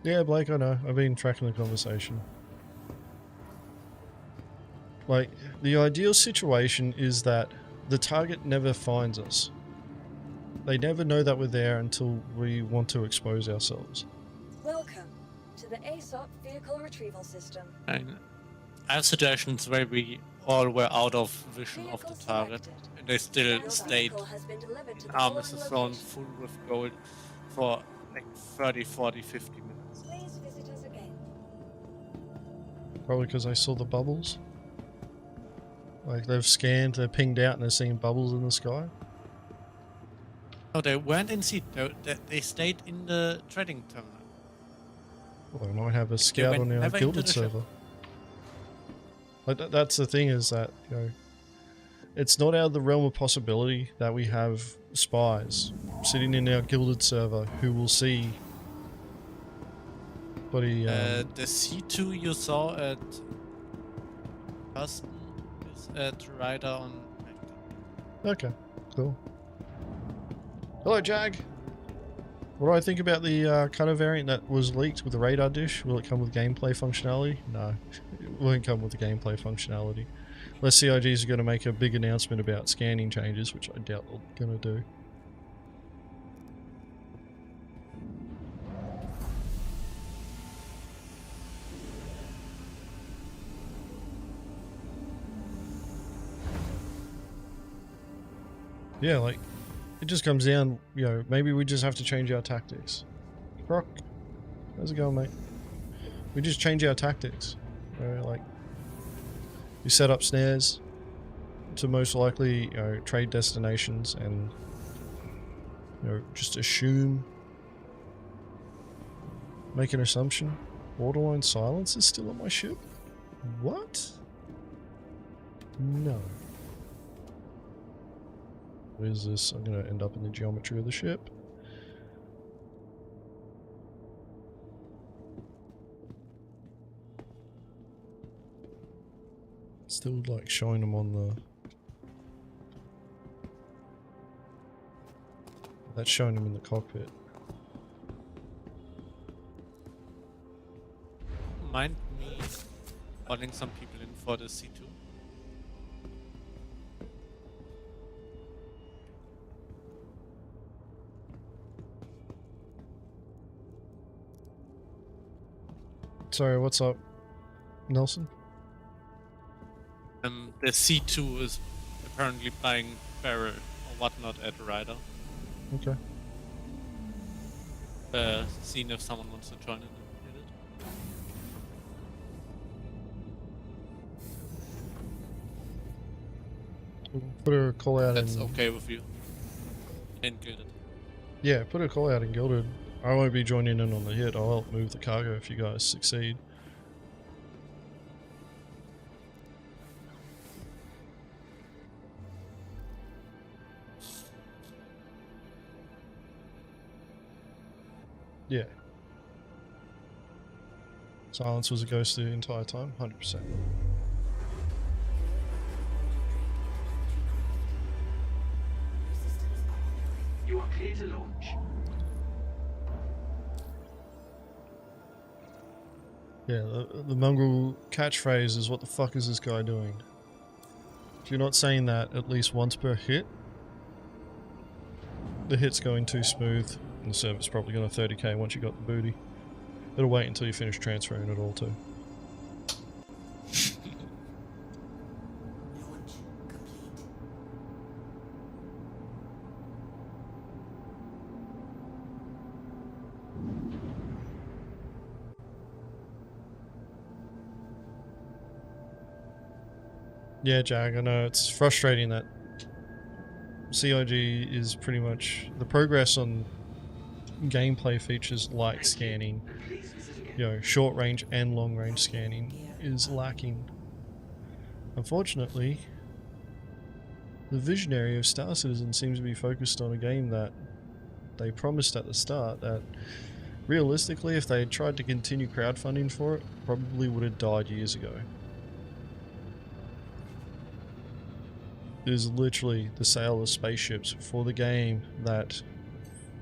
Yeah, Blake, I know. I've been tracking the conversation. Like, the ideal situation is that the target never finds us. They never know that we're there until we want to expose ourselves. Welcome to the ASOP vehicle retrieval system. And I have situations where we all were out of vision of the Vehicle target, selected. and they still Your stayed vehicle has been delivered to the armistice following zone location. full with gold for like 30, 40, 50 minutes. Please visit us again. Probably because I saw the bubbles. Like, they've scanned, they're pinged out, and they're seeing bubbles in the sky. No, they weren't in seat. They stayed in the trading terminal. Well, they might have a scout went on our never into Gilded the ship. server. Like, that's the thing, is that, you know, it's not out of the realm of possibility that we have spies sitting in our Gilded server who will see bloody, The C2 you saw at Huston is at Rider on. Okay, cool. Hello, Jag. What do I think about the cutter variant that was leaked with the radar dish? Will it come with gameplay functionality? No, it won't come with the gameplay functionality. Unless CIGs are going to make a big announcement about scanning changes, which I doubt they're going to do. Yeah, like, it just comes down, you know, maybe we just have to change our tactics. Croc, how's it going, mate? We just change our tactics. Like, we set up snares to most likely, you know, trade destinations and, you know, just assume, make an assumption. Borderline silence is still on my ship? What? No. What is this? I'm gonna end up in the geometry of the ship. Still like showing them on the... That's showing them in the cockpit. Mind me calling some people in for the C2? Sorry, what's up, Nelson? The C2 is apparently buying barrel or whatnot at Ryder. Okay. Seeing if someone wants to join in and hit it. Put a call out That's in... okay with you. And Gilded. Yeah, put a call out in Gilded. I won't be joining in on the hit. I'll help move the cargo if you guys succeed. Yeah. Silence was a ghost the entire time, 100%. You are clear to launch. Yeah, the mongrel catchphrase is, what the fuck is this guy doing? If you're not saying that at least once per hit, the hit's going too smooth, and the server's probably going to 30k once you got the booty. It'll wait until you finish transferring it all too. Yeah, Jag, I know it's frustrating that CIG is pretty much the progress on gameplay features like scanning, you know, short range and long range scanning is lacking. Unfortunately, the visionary of Star Citizen seems to be focused on a game that they promised at the start that realistically, if they had tried to continue crowdfunding for it, probably would have died years ago. It is literally the sale of spaceships for the game that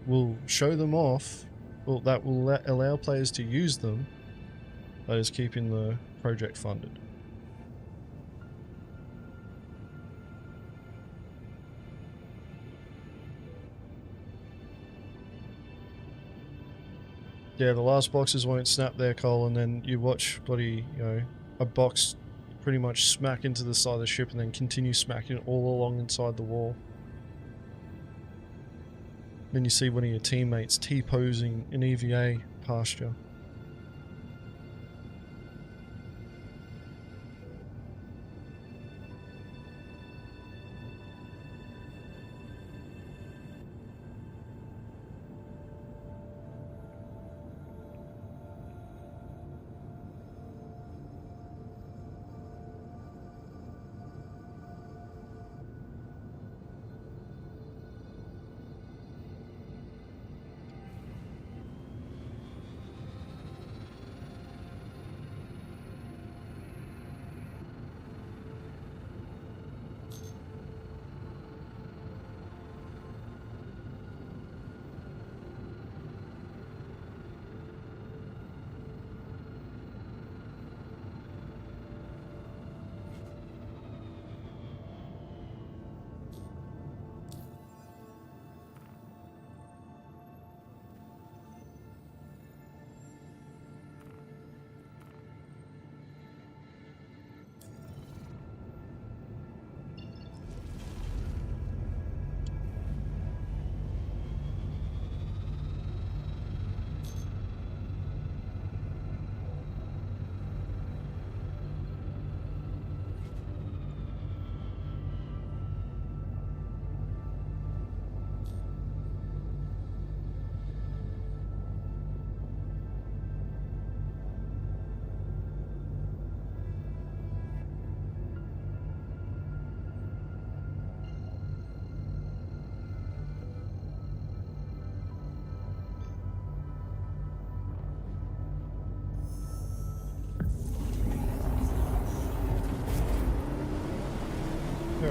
will show them off, well, that will allow players to use them, that is keeping the project funded. Yeah, the last boxes won't snap there, Cole, and then you watch bloody, you know, a box pretty much smack into the side of the ship and then continue smacking it all along inside the wall. Then you see one of your teammates T-posing in EVA pasture.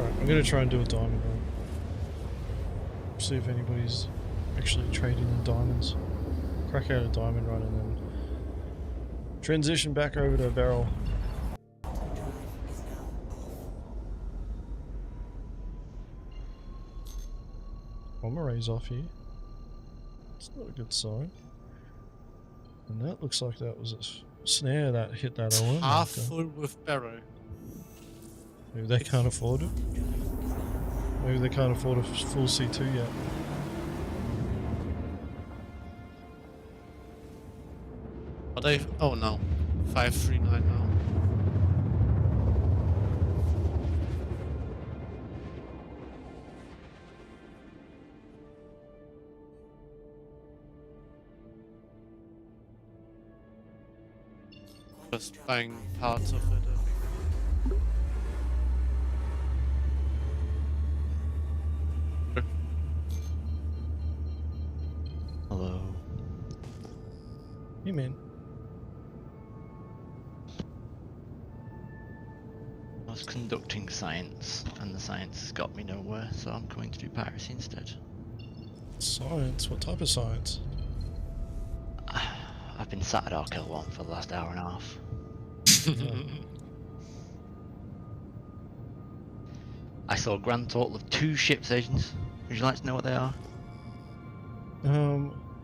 Alright, I'm gonna try and do a diamond run. See if anybody's actually trading in diamonds. Crack out a diamond run and then transition back over to a barrel. Armoray's off here. It's not a good sign. And that looks like that was a snare that hit that alarm. Half full with barrel. Maybe they can't afford it. Maybe they can't afford a full C2 yet. Are they? Oh no. 539 now. Just buying parts of it. Hello. Hey man. I was conducting science, and the science got me nowhere, so I'm going to do piracy instead. Science? What type of science? I've been sat at Arkel 1 for the last hour and a half. I saw a grand total of 2 ship's agents. Would you like to know what they are?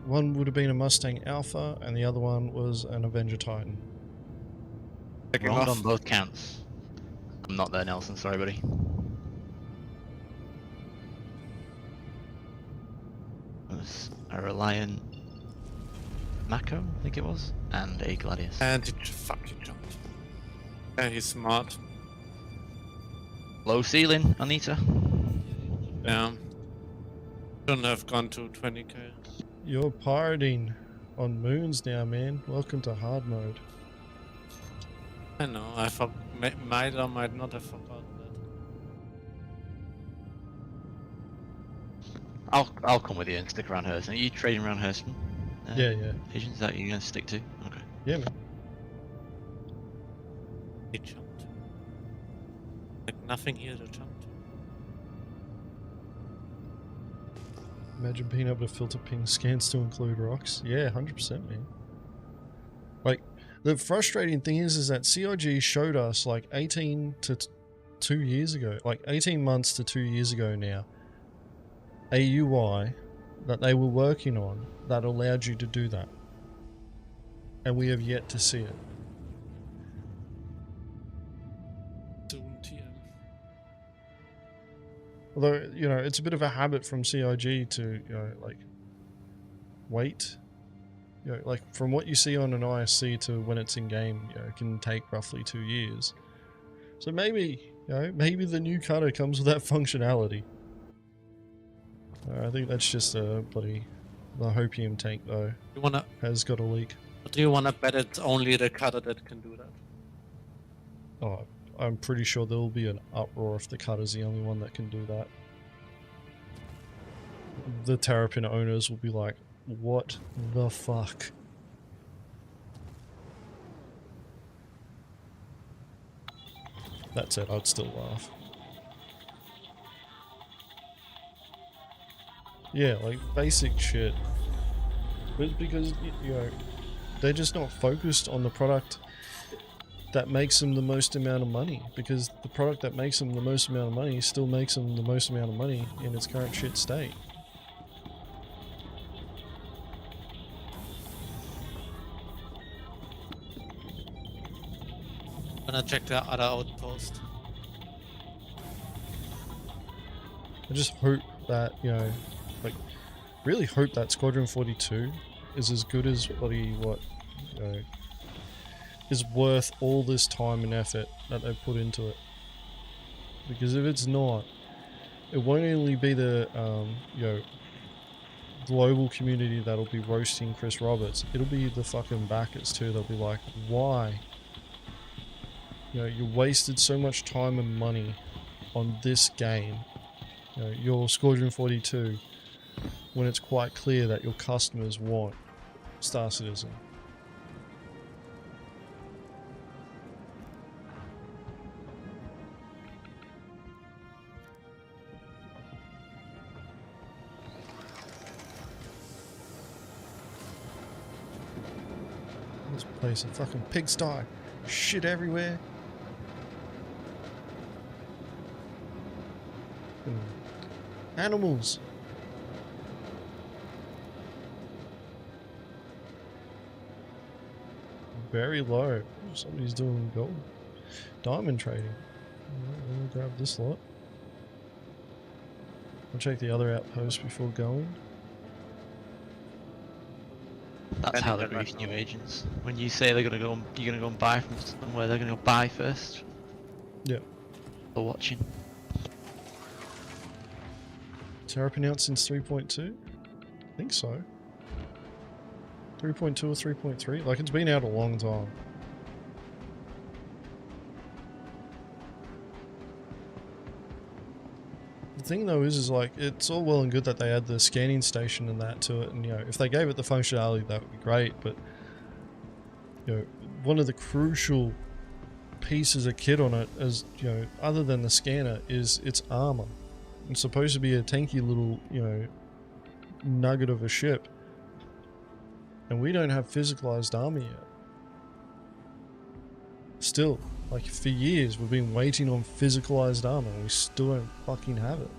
One would have been a Mustang Alpha, and the other one was an Avenger Titan. Wrong on both counts. I'm not there, Nelson. Sorry, buddy. It was a Reliant Mako, I think it was, and a Gladius. And he fucking jumped. Yeah, he's smart. Low ceiling, Anita. Yeah. Shouldn't have gone to 20k. You're pirating on moons now, man. Welcome to hard mode. I know, might or might not have forgotten that. I'll come with you and stick around Hurston. Are you trading around Hurston? Yeah. Agents that you're going to stick to? Okay. Yeah, man. He jumped. Like nothing here to jump to. Imagine being able to filter ping scans to include rocks. Yeah, 100%, man. Like, the frustrating thing is that CIG showed us like 18 to 2 years ago, like 18 months to 2 years ago now, a UI that they were working on that allowed you to do that. And we have yet to see it. Soon TM. Although, you know, it's a bit of a habit from CIG to, you know, like, wait. You know, like, from what you see on an ISC to when it's in game, you know, it can take roughly 2 years. So maybe, you know, maybe the new cutter comes with that functionality. I think that's just a bloody... The hopium tank, though, You wanna? has got a leak. Do you wanna bet it's only the cutter that can do that? Oh, I'm pretty sure there will be an uproar if the cutter's the only one that can do that. The Terrapin owners will be like, what the fuck? That said, I'd still laugh. Yeah, like basic shit. But it's because, you know, they're just not focused on the product that makes them the most amount of money. Because the product that makes them the most amount of money still makes them the most amount of money in its current shit state. Gonna check the other outpost. I just hope that, you know, like, really hope that Squadron 42 is as good as bloody what, you know, is worth all this time and effort that they've put into it. Because if it's not, it won't only be the, you know, global community that'll be roasting Chris Roberts, it'll be the fucking backers too. They'll be like, why? You know, you wasted so much time and money on this game. You know, your Squadron 42, when it's quite clear that your customers want Star Citizen. This place a fucking pigsty. Shit everywhere. Animals. Very low. Somebody's doing gold. Diamond trading. Alright, we'll grab this lot. I'll check the other outpost before going. That's how they Depending on brief right new now. agents. When you say they're gonna go, you're gonna go and buy from somewhere, they're gonna go buy first. Yeah. They're watching. Terra been out since 3.2? I think so. 3.2 or 3.3? Like, it's been out a long time. The thing though is like, it's all well and good that they add the scanning station and that to it, and you know, if they gave it the functionality that would be great, but you know, one of the crucial pieces of kit on it, as you know, other than the scanner, is its armor. It's supposed to be a tanky little, you know, nugget of a ship, and we don't have physicalized armor yet. Still, like, for years we've been waiting on physicalized armor and we still don't fucking have it.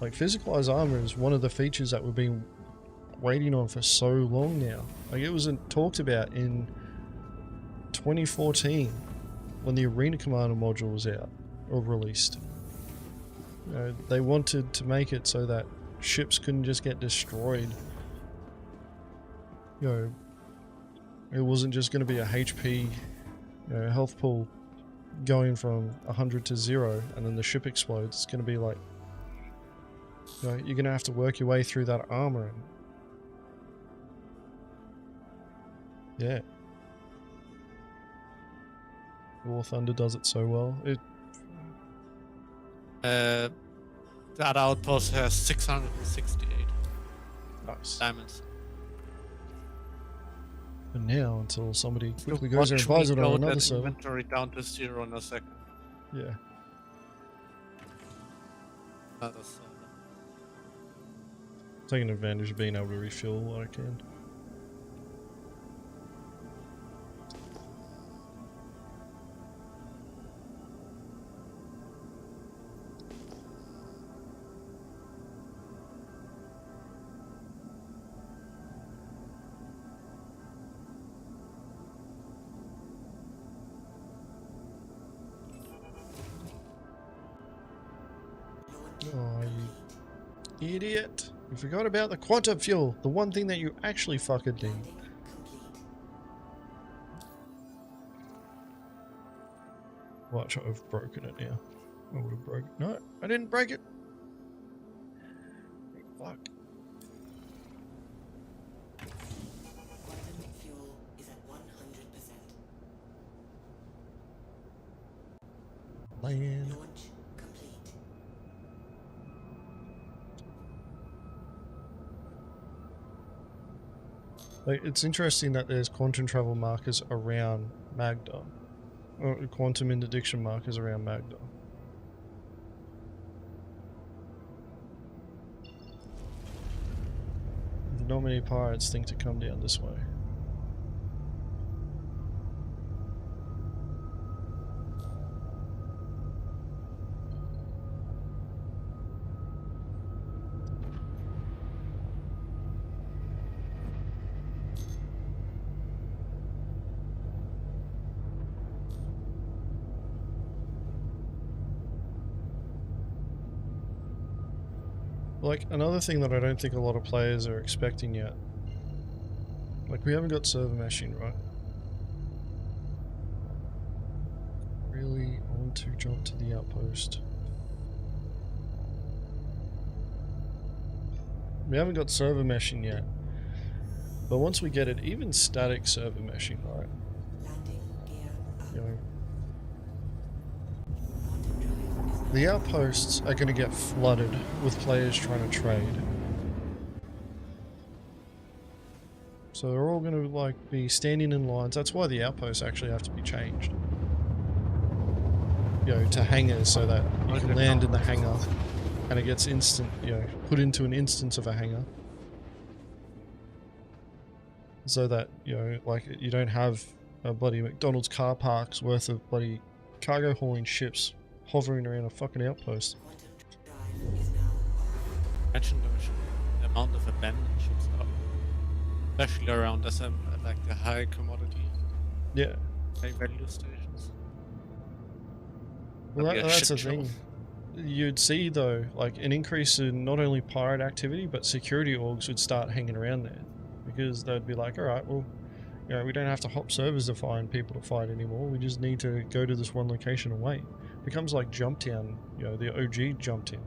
Like, physicalized armor is one of the features that we've been waiting on for so long now. Like, it wasn't talked about in 2014 when the Arena Commander module was out or released. You know, they wanted to make it so that ships couldn't just get destroyed. You know, it wasn't just going to be a HP, you know, health pool going from 100 to 0 and then the ship explodes. It's going to be like, you know, you're going to have to work your way through that armor. And yeah. War Thunder does it so well. That outpost has 668 Nice. diamonds. And now, until somebody quickly Watch goes and me buys it on load another that server. inventory down to 0 in a second. Yeah. Another server. Taking advantage of being able to refuel what I can. Oh, you idiot. You forgot about the quantum fuel, the one thing that you actually fucking need. Watch, I've broken it now. I would have broken it. No, I didn't break it. Fuck. Quantum fuel is at 100%. Land. Launch complete. Like, it's interesting that there's quantum travel markers around Magda. Or quantum interdiction markers around Magda. Not many pirates think to come down this way. Like, another thing that I don't think a lot of players are expecting yet. Like, we haven't got server meshing, right? Really, I want to jump to the outpost. We haven't got server meshing yet. But once we get it, even static server meshing, right? Landing gear up. You know, Quantum drive is the outposts are going to get flooded with players trying to trade. So they're all going to like be standing in lines. That's why the outposts actually have to be changed. You know, to hangars so that you can land in the hangar and it gets instant, you know, put into an instance of a hangar. so that, you know, like you don't have a bloody McDonald's car parks worth of bloody cargo hauling ships hovering around a fucking outpost. Quantum drive is now Imagine the amount of abandoned ships out, especially around like the high commodity, Yeah. high value stations. Well, That'd be a that's the shit show. thing. You'd see though, like an increase in not only pirate activity, but security orgs would start hanging around there, because they'd be like, all right, well, you know, we don't have to hop servers to find people to fight anymore. We just need to go to this one location and wait. Becomes like Jumptown, you know, the OG Jumptown.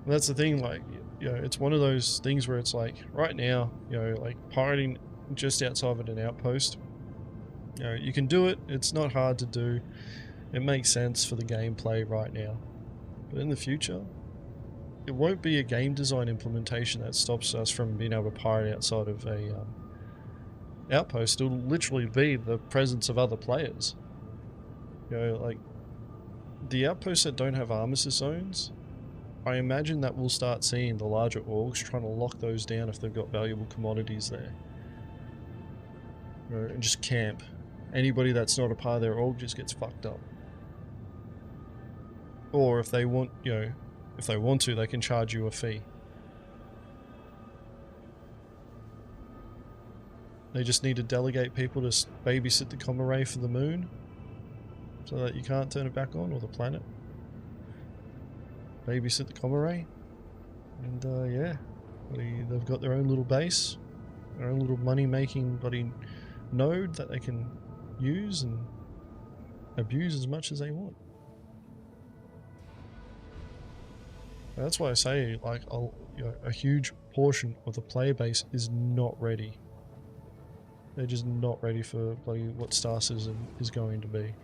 And that's the thing, like, you know, it's one of those things where it's like, right now, you know, like pirating just outside of an outpost, you know, you can do it. It's not hard to do. It makes sense for the gameplay right now. But in the future, it won't be a game design implementation that stops us from being able to pirate outside of a outpost. It'll literally be the presence of other players. You know, like the outposts that don't have armistice zones, I imagine that we'll start seeing the larger orgs trying to lock those down if they've got valuable commodities there. You know, and just camp. Anybody that's not a part of their org just gets fucked up. Or if they want, you know, if they want to, they can charge you a fee. They just need to delegate people to babysit the comm array for the moon, so that you can't turn it back on, or the planet. Babysit the comm array, and yeah, they've got their own little base, their own little money-making bloody node that they can use and abuse as much as they want. That's why I say, like, you know, a huge portion of the player base is not ready. They're just not ready for bloody what Star Citizen is going to be.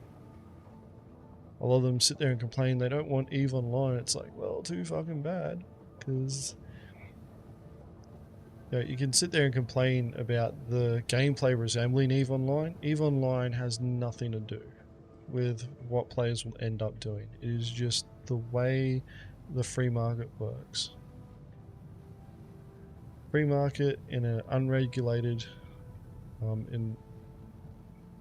A lot of them sit there and complain they don't want EVE Online. It's like, well, too fucking bad, because you know, you can sit there and complain about the gameplay resembling EVE Online. EVE Online has nothing to do with what players will end up doing. It is just the way the free market works. Free market in an unregulated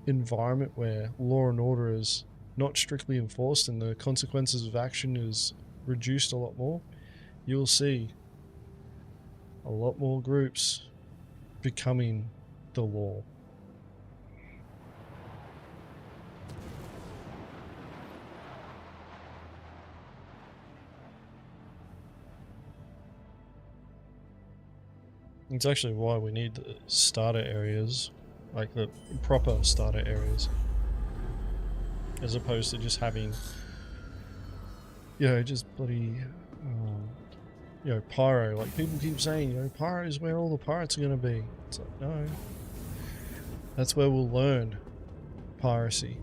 environment where law and order is not strictly enforced and the consequences of action is reduced a lot more, you'll see a lot more groups becoming the law. It's actually why we need the starter areas, like the proper starter areas, as opposed to just having, you know, just bloody, you know, pyro. Like people keep saying, you know, pyro is where all the pirates are going to be. It's like, no, that's where we'll learn piracy.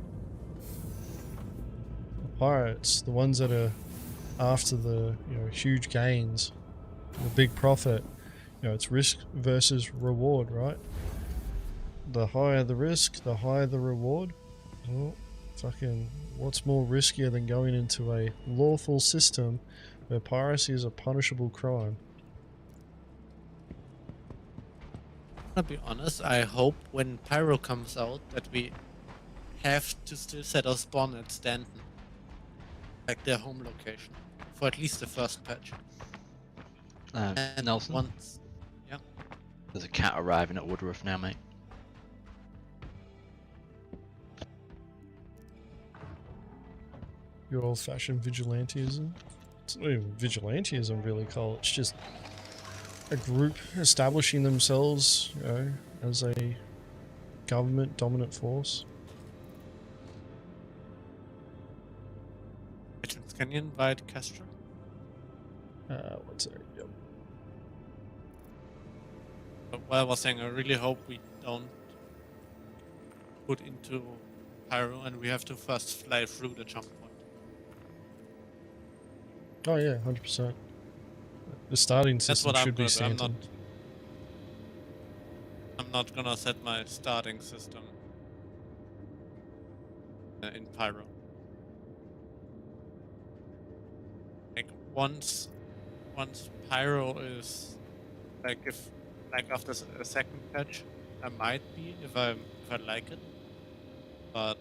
The pirates, the ones that are after the, you know, huge gains, the big profit. You know, it's risk versus reward, right? The higher the risk, the higher the reward. Well, fucking, what's more riskier than going into a lawful system where piracy is a punishable crime? I'll be honest, I hope when Pyro comes out that we have to still set our spawn at Stanton, like their home location, for at least the first patch. And Nelson, once, yeah, there's a cat arriving at Woodruff now, mate. Your old-fashioned vigilantism. It's not even vigilantism really, Cole. It's just a group establishing themselves, you know, as a government dominant force. can you invite Castro? One second. Yep. Well, I was saying, I really hope we don't put into Pyro and we have to first fly through the jump point. Oh yeah, 100%. The starting That's system what I'm should be gonna do. Stanton. I'm not gonna set my starting system in Pyro. Like once Pyro is like, if like after a second patch, I might be if I like it, but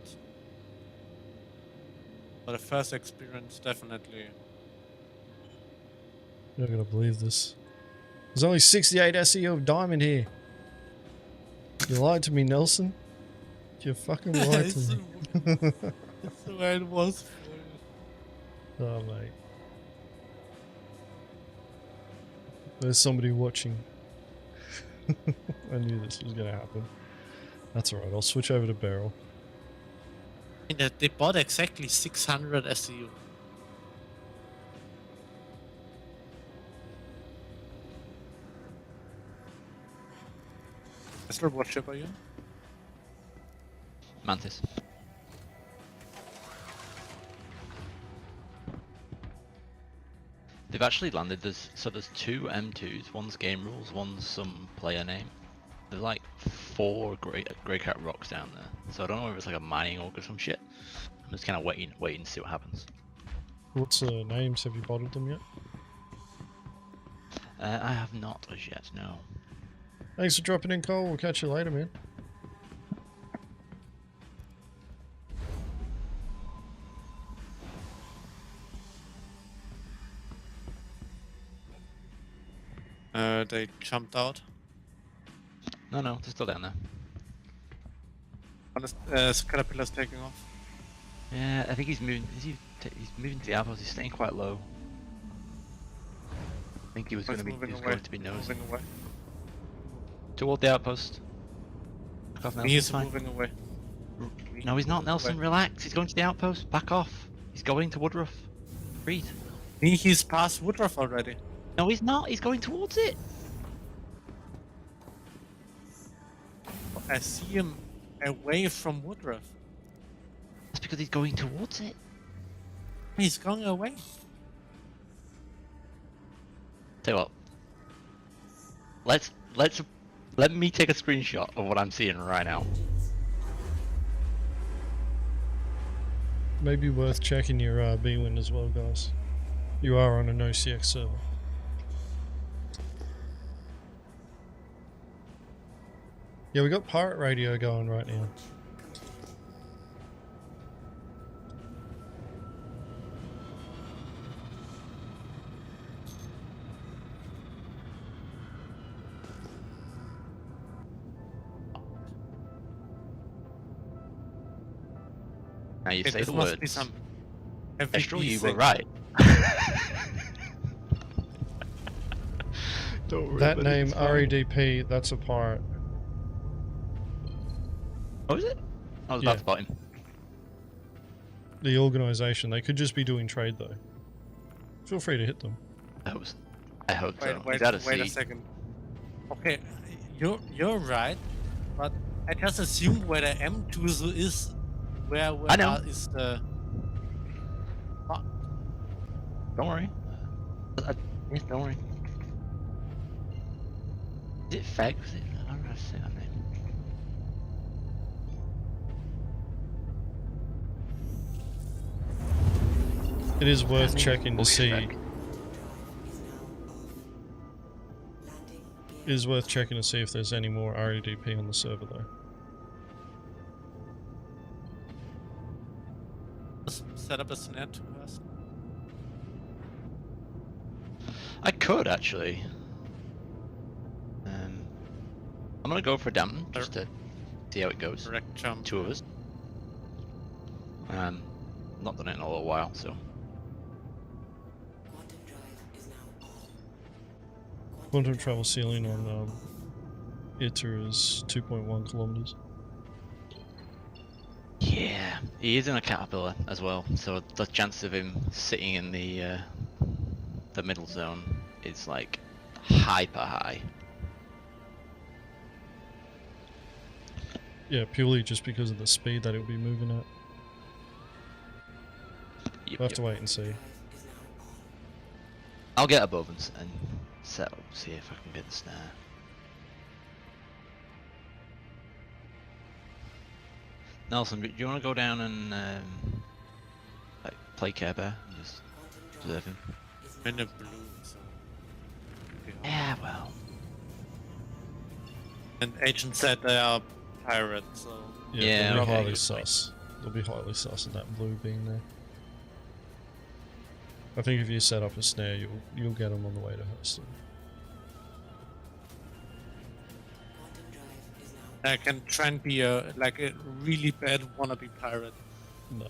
for the first experience, definitely. You're not gonna believe this. There's only 68 SEO of diamond here. You lied to me, Nelson. You fucking lied to me. That's the way it was. Oh, mate. There's somebody watching. I knew this was gonna happen. That's alright, I'll switch over to barrel. They bought exactly 600 SEU. Esther, what ship are you? Mantis. They've actually landed, there's two M2s, one's game rules, one's some player name. There's like 4 grey cat rocks down there, so I don't know if it's like a mining org or some shit. I'm just kind of waiting to see what happens. What's the names? Have you bottled them yet? I have not as yet, no. Thanks for dropping in, Cole. We'll catch you later, man. They jumped out. No, they're still down there. One is Caterpillar's taking off. Yeah, I think he's moving. He's moving to the outpost. He's staying quite low. I think he was going to be nosing Moving away. toward the outpost. Back off, Nelson. He's Fine. moving away. No, he's not, Nelson. Away. Relax. He's going to the outpost. Back off. He's going to Woodruff. Breathe. He's past Woodruff already. No, he's not. He's going towards it. I see him away from Woodruff. That's because he's going towards it. He's going away. Tell you what. Let me take a screenshot of what I'm seeing right now. Maybe worth checking your B-Win as well, guys. You are on an OCX server. Yeah, we got pirate radio going right now. Now you say This the must words. be some Estral, you were thing. right. Don't worry That about it, name, it's fine. REDP, that's a pirate. Oh, is it? I was Yeah. about to spot him. The organisation, they could just be doing trade though. Feel free to hit them. I hope so. Wait He's out of a sea. second. Okay, you're right, but I just assumed where the M2 is, where I know. is the. Don't worry. Yeah, don't worry. Is it Feg? I don't know how to say that name. It is worth checking to see. Feg. It is worth checking to see if there's any more REDP on the server though. Just set up a snare to us. I could actually. I'm gonna go for dampen just to see how it goes. Direct jump. 2 of us. Not done it in a little while, so. Quantum drive is now on. Quantum travel ceiling on ITER is 2.1 kilometers. Yeah, he is in a caterpillar as well, so the chance of him sitting in the middle zone is like hyper high. Yeah, purely just because of the speed that it'll be moving at. Yep, We'll have to wait and see. I'll get above and set up, see if I can get the snare. Nelson, do you want to go down and like play Care Bear and just observe him? In the blue, so. Yeah, well. And agent said they are pirates, so Yeah, they'll be okay. highly Good point. sus. They'll be highly sus of that blue being there. I think if you set up a snare, you'll get them on the way to Hurston. Quantum drive is now. I can try and be a really bad wannabe pirate. No.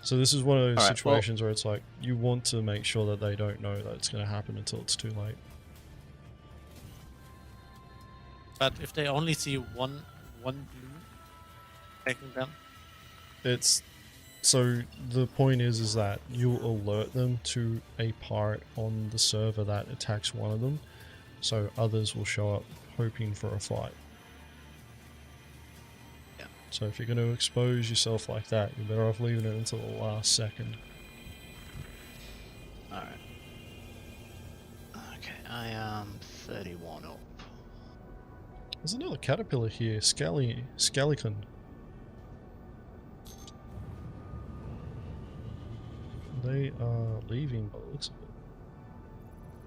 So this is one of those Alright, well- situations where it's like you want to make sure that they don't know that it's going to happen until it's too late. But if they only see one blue, taking them. It's so the point is that you'll alert them to a pirate on the server that attacks one of them, so others will show up hoping for a fight. Yeah. So if you're going to expose yourself like that, you're better off leaving it until the last second. Alright. Okay, I am 31 up. There's another caterpillar here, Scalicon. They are leaving by the looks of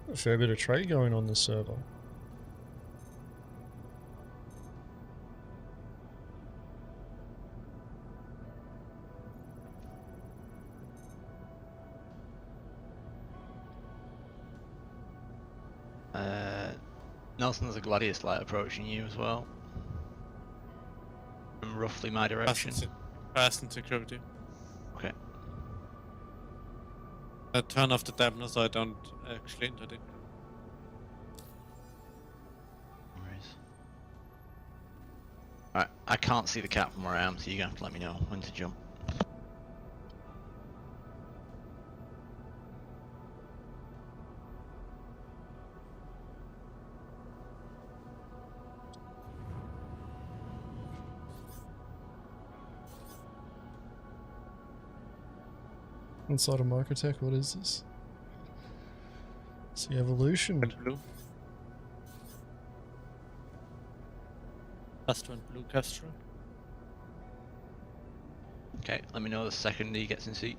it. A fair bit of trade going on this server. Nelson, there's a Gladius light approaching you as well. From roughly my direction. Fast and security. Okay. Turn off the dampener so I don't actually interdict. No worries. Alright, I can't see the cat from where I am, so you're gonna have to let me know when to jump. Inside of Microtech, what is this? It's the evolution. Red, blue. Castro and blue Castro. Okay, let me know the second he gets in seat.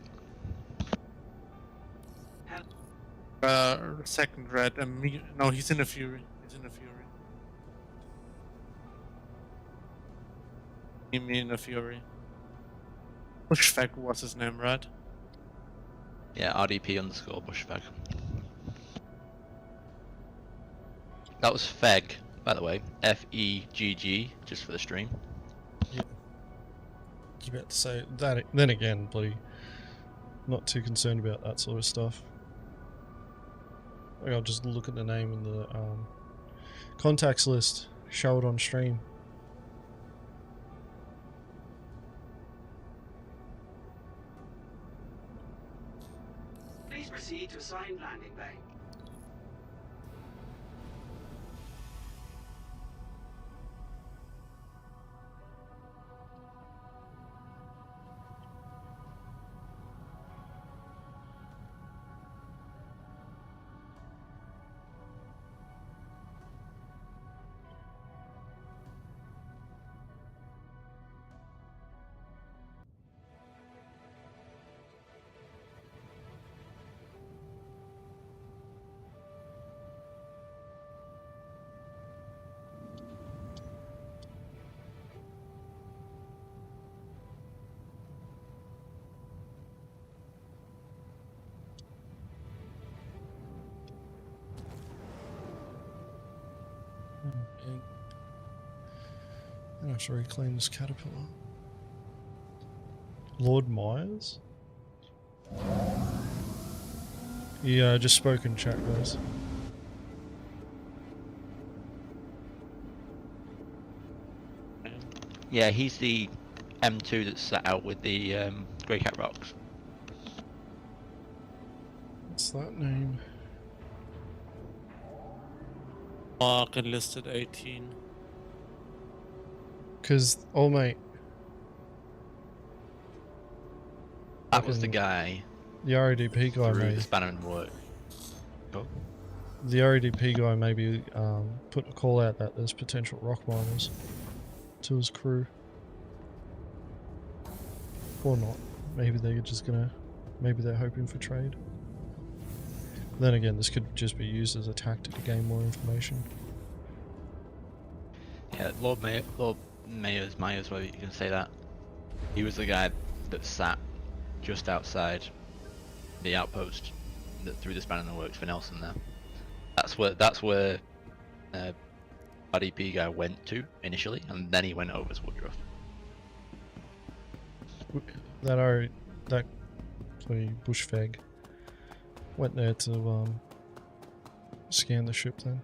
Second red. No, he's in a fury. He's in a fury. Me in a fury. Bushfag was his name, right? Yeah, RDP underscore Bushfeg. That was Feg, by the way. F-E-G-G, just for the stream. I was about to say that. Then again, bloody, not too concerned about that sort of stuff. I'll just look at the name in the contacts list, show it on stream. Please proceed to assigned landing bay. I have to reclaim this caterpillar. Lord Myers? Yeah, just spoke in chat, guys. Yeah, he's the M2 that's sat out with the Grey Cat Rocks. What's that name? Mark enlisted 18. Because, oh mate, That was the Fucking- guy the RADP guy through the may, Spannerman work. the RADP guy maybe put a call out that there's potential rock miners to his crew. Or not. Maybe they're just gonna, maybe they're hoping for trade. Then again, this could just be used as a tactic to gain more information. Yeah, Lord Myers, whether you can say that. He was the guy that sat just outside the outpost that threw the spanner in the works for Nelson there. That's where RDP guy went to initially, and then he went over to Woodruff. That sorry, bushfag went there to scan the ship then.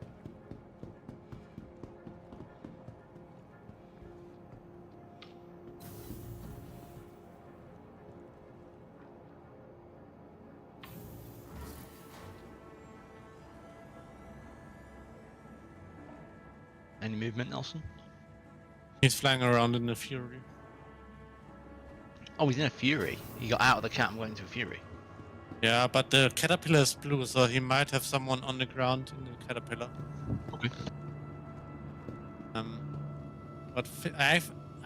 Any movement, Nelson? He's flying around in a fury. Oh, he's in a fury. He got out of the cat and went into a fury. Yeah, but the caterpillar is blue, so he might have someone on the ground in the caterpillar. Okay. But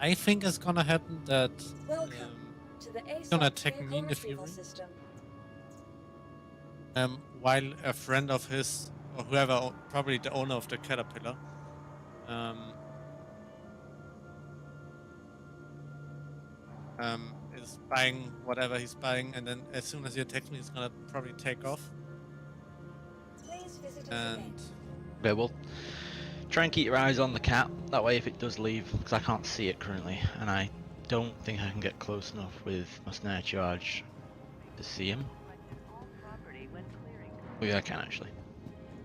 I think it's gonna happen that Welcome to the he's gonna ASOC attack me vehicle in the retrieval fury. system. While a friend of his, or whoever, probably the owner of the caterpillar, is buying whatever he's buying, and then as soon as he attacks me, he's gonna probably take off. Please visit us And again. Okay, well, try and keep your eyes on the cat. That way, if it does leave, because I can't see it currently, and I don't think I can get close enough with my snare charge to see him. Oh yeah, I can actually.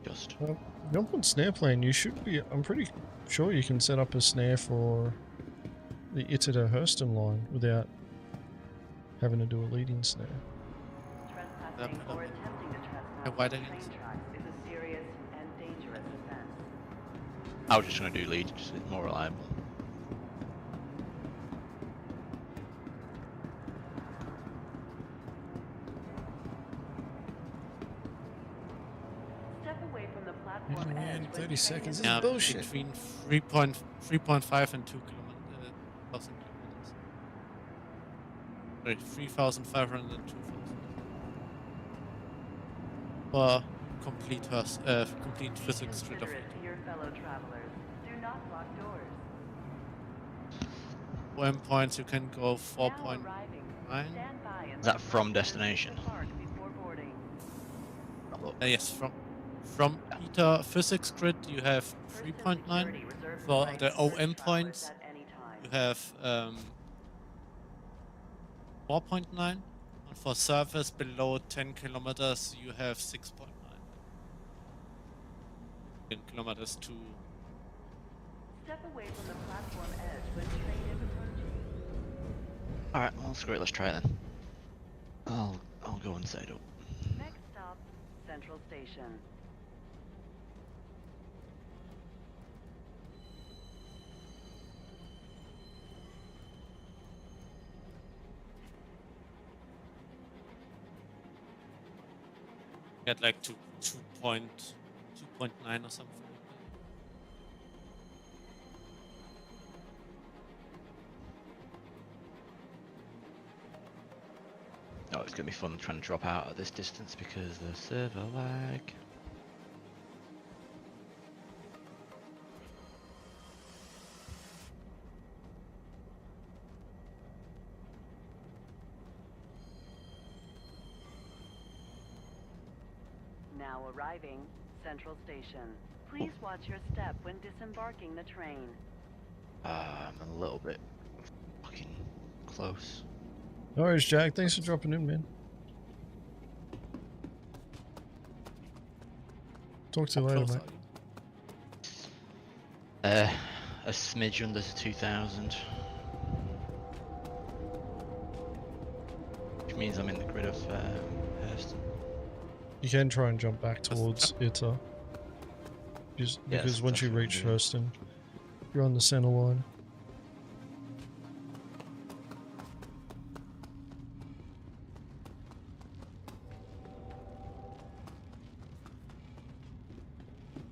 Just. Well, the onboard snare plane, you should be. I'm pretty sure you can set up a snare for the Itida Hurston line without having to do a leading snare. Trespassing or attempting to trespass why on don't you- train tracks is a serious and dangerous offense. I was just going to do lead, just it's more reliable. Step away from the platform Yeah, edge in when 30 train seconds. is This is bullshit. between 3.5 and 2 thousand kilometers. Sorry, 3,500 and 2,000. For complete Be physics straight off. considerate to your fellow travelers. Do not lock doors. 4 endpoints, you can go Now 4.9. arriving. Stand by and Is that let from passengers destination? depart before boarding. Yes, from ITA physics grid you have First 3.9. security reserves For right the to OM search travelers points, at any time. you have 4.9. And for surface below 10 kilometers, you have 6.9. 10 kilometers to. Step away from the platform edge when train is approaching. Alright, well, that's great, let's try it then. I'll go inside up. Next stop, Central Station. Get like 2.9 or something. Oh, it's gonna be fun trying to drop out at this distance because the server lag. Now arriving, Central Station. Please watch your step when disembarking the train. I'm a little bit fucking close. No worries, Jack. Thanks for dropping in, man. Talk to you How later, close mate. are you? A smidge under 2,000. Which means I'm in the grid of Hurston. You can try and jump back towards Ita. Just Yeah, because once you that's what reach I'm doing. Hurston, you're on the center line.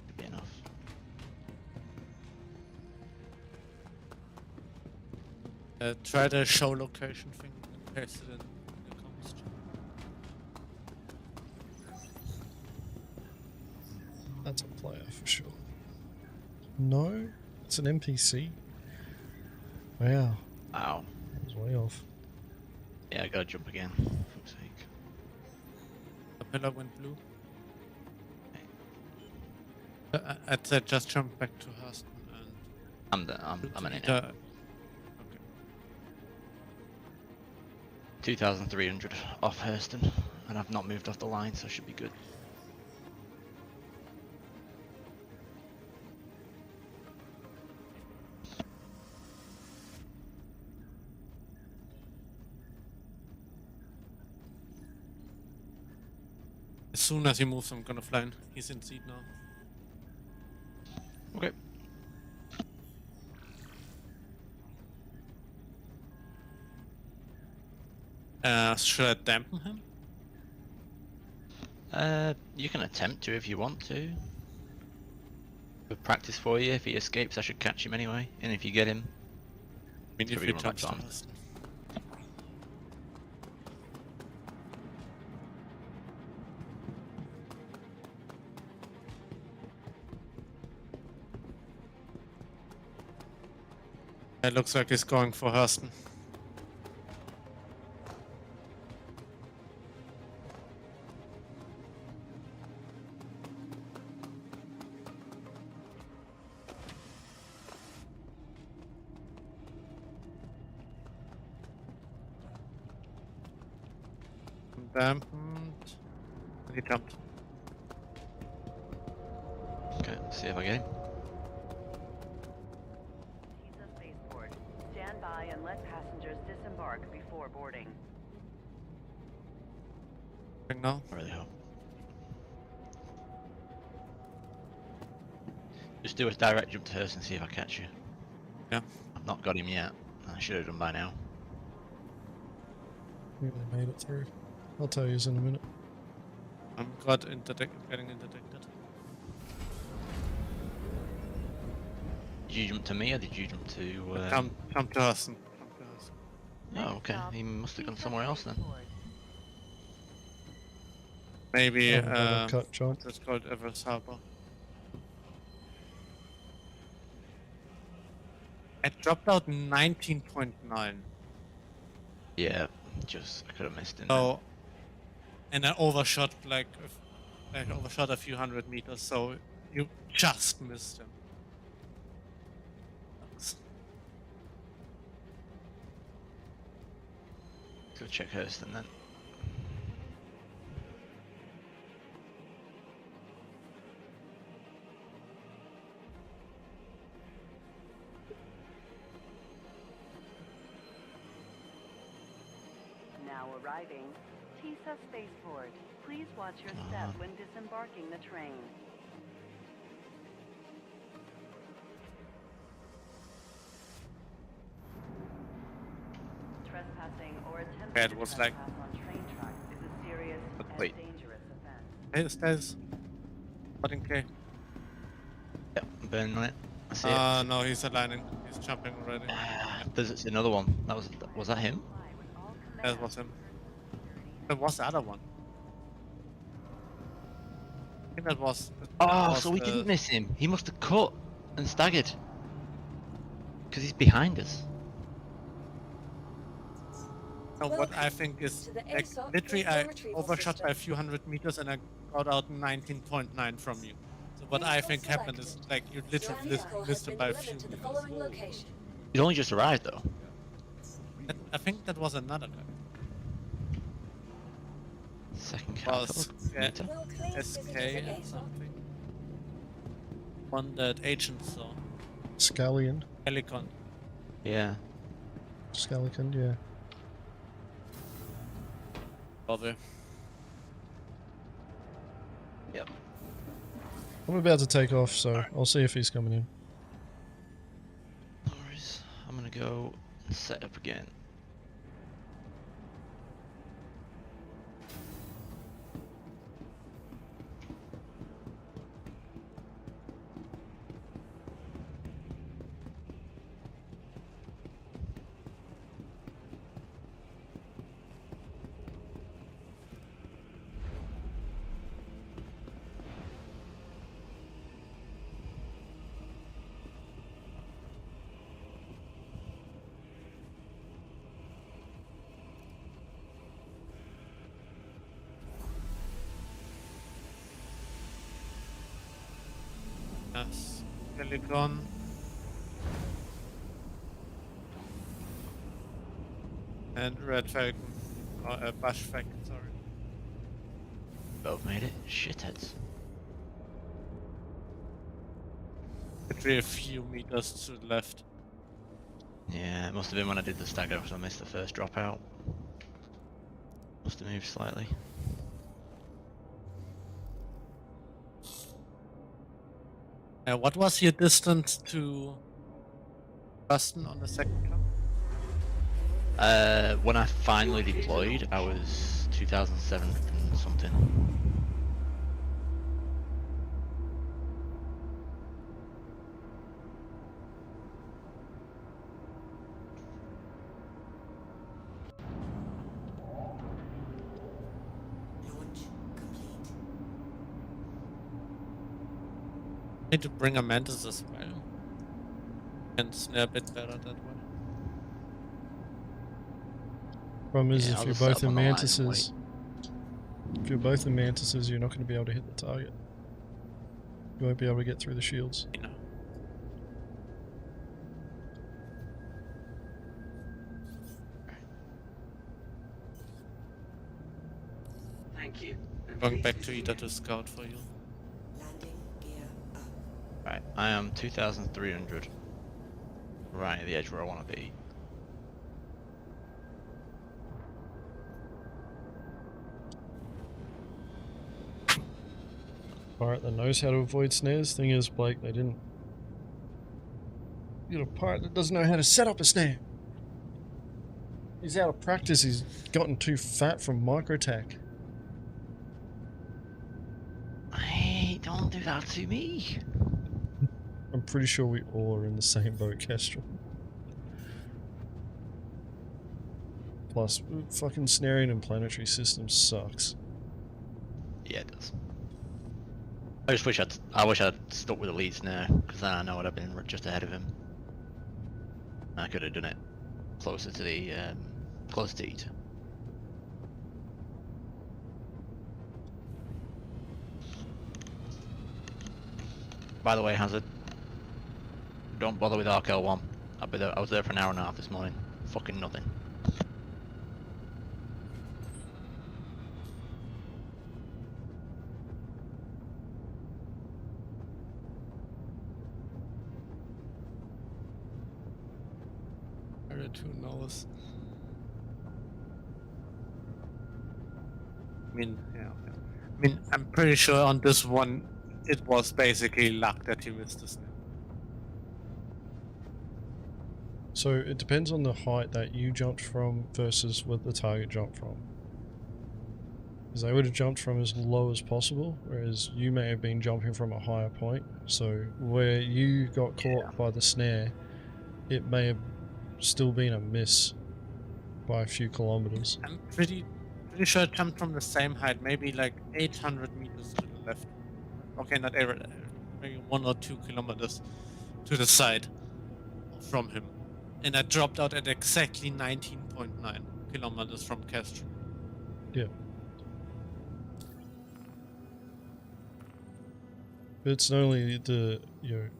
Should be enough. Try the show location thing and paste it in the comments. That's a player for sure. No, It's an NPC. Wow, Wow. that was way off. Yeah, I gotta jump again. For fuck's sake. The pillar went blue. I'd say just jump back to Hurston and I'm in it either- now. Okay. 2,300 off Hurston, and I've not moved off the line, so I should be good. As soon as he moves, I'm gonna fly in. He's in seat now. Okay. Should I dampen him? You can attempt to if you want to. With practice for you, if he escapes, I should catch him anyway. And if you get him, I mean, if Probably he gonna jumps to run back Hurston. It looks like he's going for Hurston. Dampened. He jumped. okay, see if I get him. TISA spaceport. Stand by and let passengers disembark before boarding. Now. I really hope. Just do a direct jump to Hurston and see if I catch you. Yeah. I've not got him yet. I should have done by now. We made it through. I'll tell you in a minute. I'm getting interdicted. Did you jump to me or did you jump to? Jump to Hurston. Jump to Hurston. Oh, okay. He must have gone somewhere else then. Maybe Cut jump. it's called Everest Harbor. I dropped out 19.9. Yeah, just I could have missed him. So, and I overshot I overshot a few hundred meters. So you just missed him. Thanks. Go check Hurston then. Now arriving, TISA spaceport. Please watch your step when disembarking the train. Trespassing or attempting Yeah, it to was trespass like- on train tracks is a serious But and wait. dangerous offense. Hey, there's 14K. Yep, I'm burning on it. I see it. No, he's aligning. He's jumping already. There's another one. Was that him? Comply with all That commands. was him. That was the other one. I think that was. Oh, was so we the- didn't miss him. He must have cut and staggered. Because he's behind us. No, what I think is to the like ASOC literally vehicle I retrieval overshot by a system. few hundred meters and I got out 19.9 from you. So what I Vehicle think happened is selected. like you Your literally vehicle has missed been him by a few delivered to the meters. following location. He'd only just arrived though. I think that was another guy. Second Was capital. meter. Will please visit SK the or ASOC. something. One that agent saw. Scallion. Helicon. Yeah. Scallion, yeah. Bother. Yep. I'm about to take off, so I'll see if he's coming in. No worries. I'm gonna go and set up again. Skeleton. And Red Falcon. Or Bush Falcon, sorry. Both made it. Shitheads. Literally a few meters to the left. Yeah, it must have been when I did the stagger because I missed the first dropout. Must have moved slightly. What was your distance to Boston on the second club? When I finally deployed, I was 2007 and something. Launch complete. Need to bring a mantis as well. And snare a bit better that way. Problem is, Yeah, if I'll you're just set both up in on the line and mantises, if you're both in mantises, you're not going to be able to hit the target. You won't be able to get through the shields. You know. Thank you. And Going please back to disengage. Ida to scout for you. Landing gear up. Right, I am 2,300. Right at the edge where I want to be. Pirate that knows how to avoid snares. Thing is, Blake, they didn't. You got a pirate that doesn't know how to set up a snare. He's out of practice. He's gotten too fat from microtac. Hey, don't do that to me. I'm pretty sure we all are in the same boat, Kestrel. Plus, fucking snaring and planetary systems sucks. Yeah, it does. I wish I'd stuck with the lead snare, because then I know I'd have been just ahead of him. I could have done it closer to the, closer to Ita. By the way, Hazard, don't bother with RKL1. I was there for an hour and a half this morning. Fucking nothing. Area 2 knows. I mean, yeah. Okay. I mean, I'm pretty sure on this one, it was basically luck that you missed the snare. So it depends on the height that you jumped from versus what the target jumped from. Because they would have jumped from as low as possible, whereas you may have been jumping from a higher point. So where you got caught by the snare, it may have still been a miss by a few kilometers. I'm pretty sure it jumped from the same height, maybe like 800 meters to the left. Okay, not 800, maybe 1 or 2 kilometers to the side from him. And I dropped out at exactly 19.9 kilometers from Castro. Yeah. But it's not only the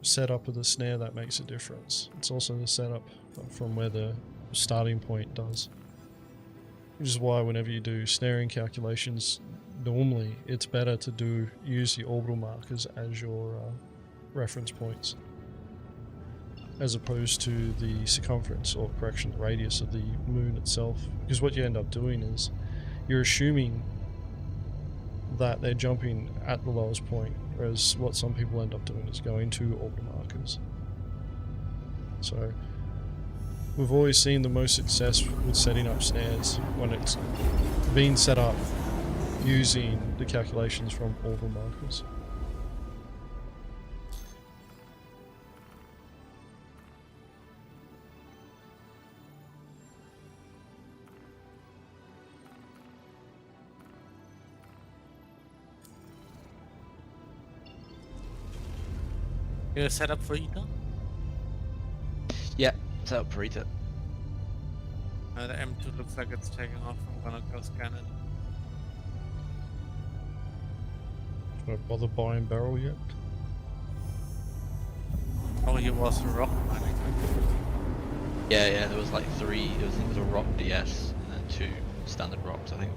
setup of the snare that makes a difference. It's also the setup from where the starting point does. Which is why whenever you do snaring calculations, normally it's better to use the orbital markers as your reference points, as opposed to the circumference, or correction, the radius of the moon itself. Because what you end up doing is you're assuming that they're jumping at the lowest point, whereas what some people end up doing is going to orbital markers. So we've always seen the most success with setting up snares when it's being set up using the calculations from orbital markers. You're set up for Ita? Yeah, set up for Ita. The M2 looks like it's taking off. I'm gonna go scan it. Should I bother buying barrel yet? Oh, he was rock mining. Yeah, there was like three. There was a rock DS and then two standard rocks. I think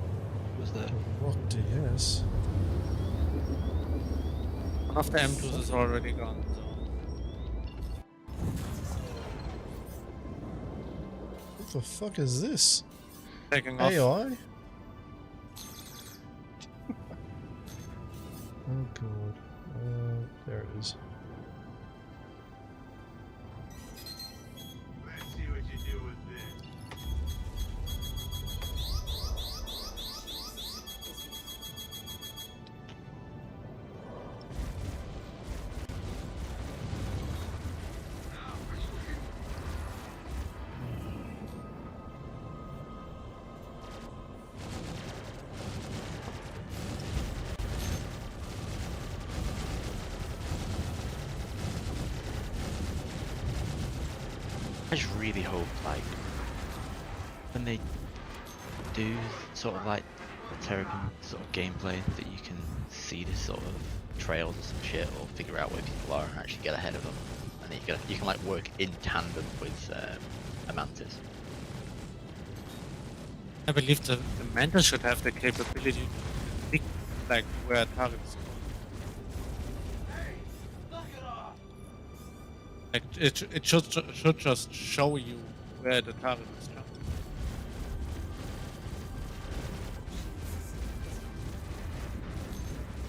was there. Rock DS. One of the M2s is already gone, so What the fuck is this? taking off. AI? Oh god. There it is. Let's see what you do with this. I just really hope like when they do sort of like the Terrapin sort of gameplay that you can see this sort of trails or some shit or figure out where people are and actually get ahead of them, and then you can like work in tandem with a mantis. I believe the Mantis should have the capability to predict like where a target is going. Like it should just show you where the target is jumping.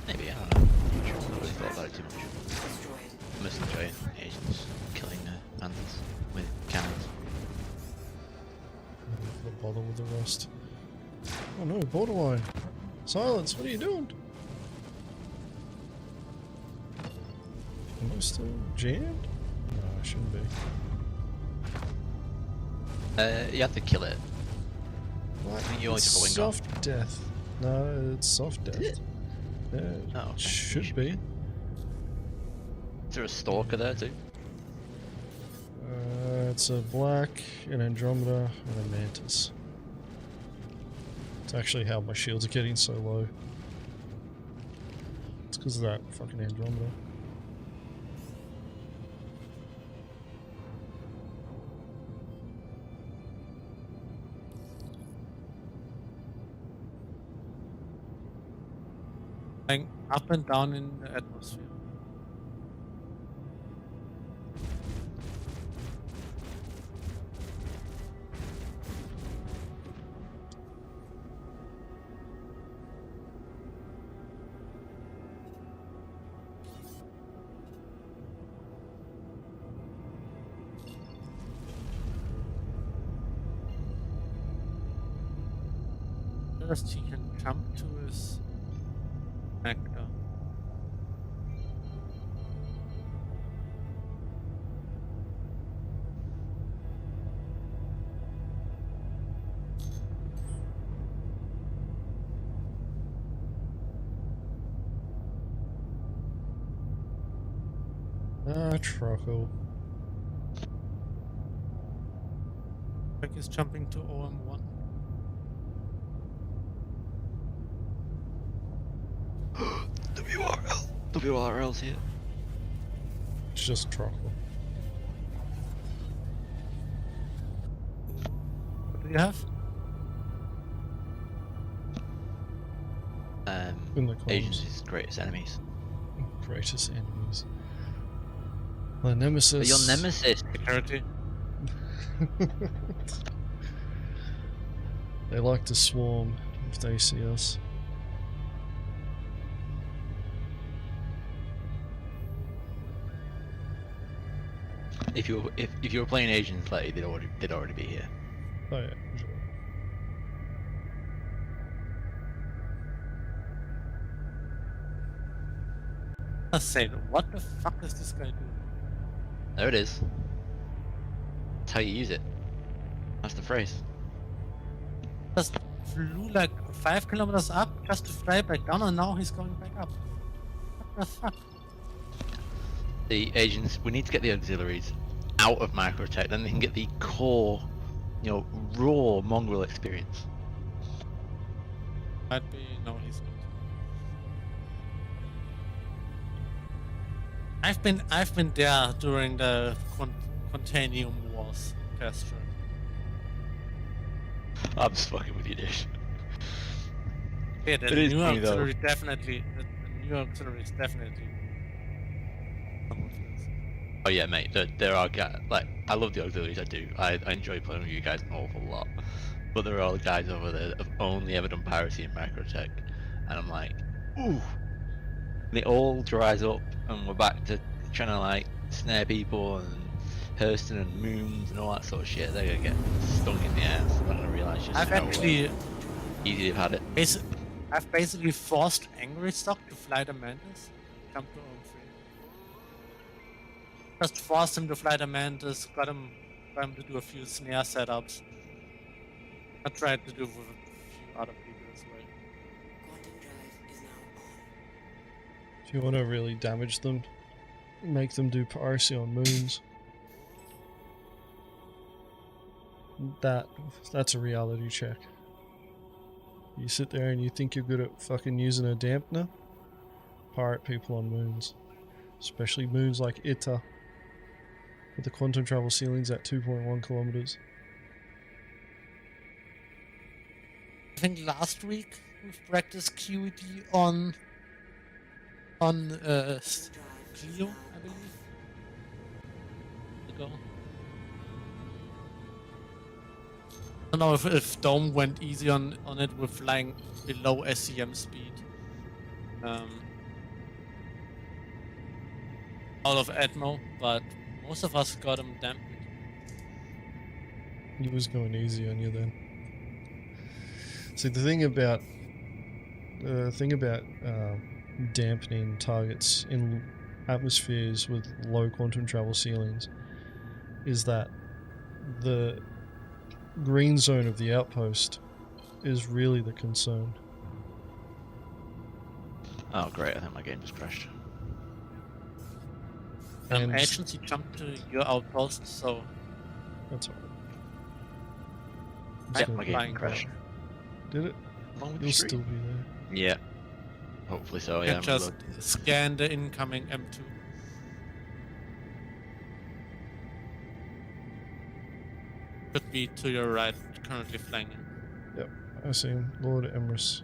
Maybe, I don't know. I haven't really thought about it too much. I'm just enjoying agents killing mantis with cannons. Not bother with the rest. Oh no, borderline. Silence, what are you doing? Am I still jammed? No, I shouldn't be. You have to kill it. What? I think you only It's took a wing off. soft death. No, it's soft death. Yeah, it Oh, okay. should be. Is there a stalker there too? It's a black, an Andromeda, and a Mantis. It's actually how my shields are getting so low. It's because of that fucking Andromeda. Like up and down in the atmosphere. First he can jump to his actor. Ah, truckle. Like he's jumping to OM1. WRL's here. It's just truckle. What do you have? In the columns. Agency's greatest enemies. Greatest enemies. My But nemesis. your nemesis. Security. They like to swarm if they see us. If you were playing Agents Play, they'd already be here. Oh yeah, sure. I say, what the fuck is this guy doing? There it is. That's how you use it. That's the phrase. Just flew like 5 kilometers up just to fly back down, and now he's going back up. What the fuck? The agents, we need to get the auxiliaries out of microtech, then they can get the core, raw mongrel experience. Might be, no, he's not. I've been there during the Contanium Wars, Castro. I'm just fucking with you, dude. Yeah, the It is new funny, though. auxiliary definitely. The new auxiliary is definitely some of this. Oh yeah, mate. There are guys like I love the auxiliaries. I do. I enjoy playing with you guys an awful lot. But there are all guys over there that have only ever done piracy and microtech, and I'm like, ooh. And it all dries up, and we're back to trying to like snare people and Hurston and Moons and all that sort of shit. They're gonna get stung in the ass. They're gonna realize just I've how actually easy they've had it. I've basically forced Angry Stock to fly the Mantis. Come to home free. Just forced him to fly the Mantis. Got him to do a few snare setups. I tried to do with a few other people as well. Quantum drive is now on. If you want to really damage them, make them do piracy on moons. That's a reality check. You sit there and you think you're good at fucking using a dampener? Pirate people on moons. Especially moons like Ita, with the quantum travel ceilings at 2.1 kilometers. I think last week we've practiced QED on Cleo, I believe. Ago. I don't know if Dome went easy on it with flying below SCM speed. Out of Atmo, but most of us got him dampened. He was going easy on you then. See, the thing about dampening targets in atmospheres with low quantum travel ceilings is that the green zone of the outpost is really the concern. Oh great! I think my game just crashed. And Agency jumped to your outpost, so that's alright. Yeah, gonna my flying game crashed. Did it? Along with the You'll stream. still be there. Yeah. Hopefully so. you Yeah. can just scan the incoming M2. Could be to your right, currently flying in. Yep, I see him. Lord Emrys.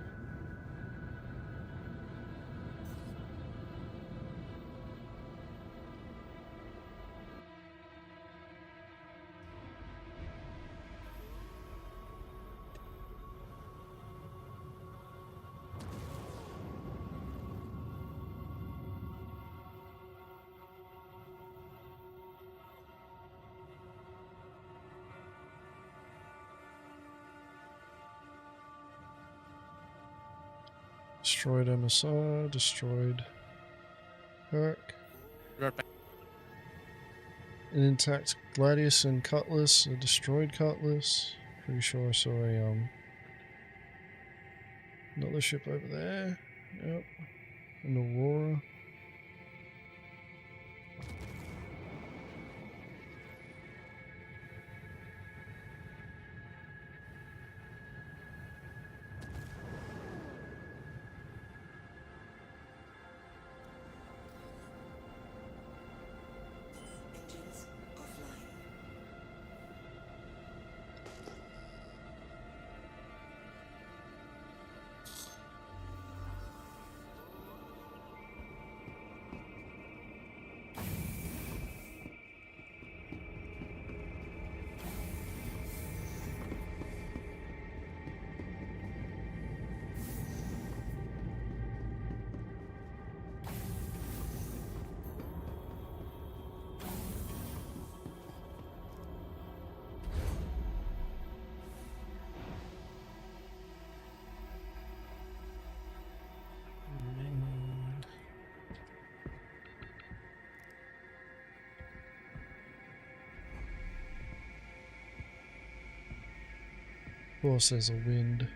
Destroyed MSR, destroyed Herc. You're back. An intact Gladius and Cutlass, a destroyed Cutlass. Pretty sure I saw a another ship over there. Yep. An Aurora. Engines offline. Of course, there's a wind.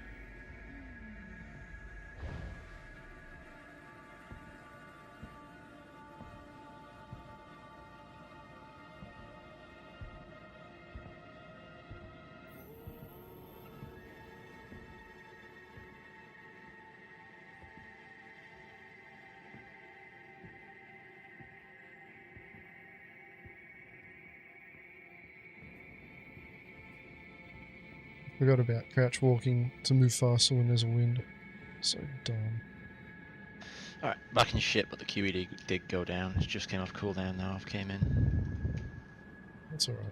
Forgot about crouch walking to move faster when there's a wind. So dumb. Alright, back in shit, but the QED did go down. It just came off cooldown now. I've came in. That's alright.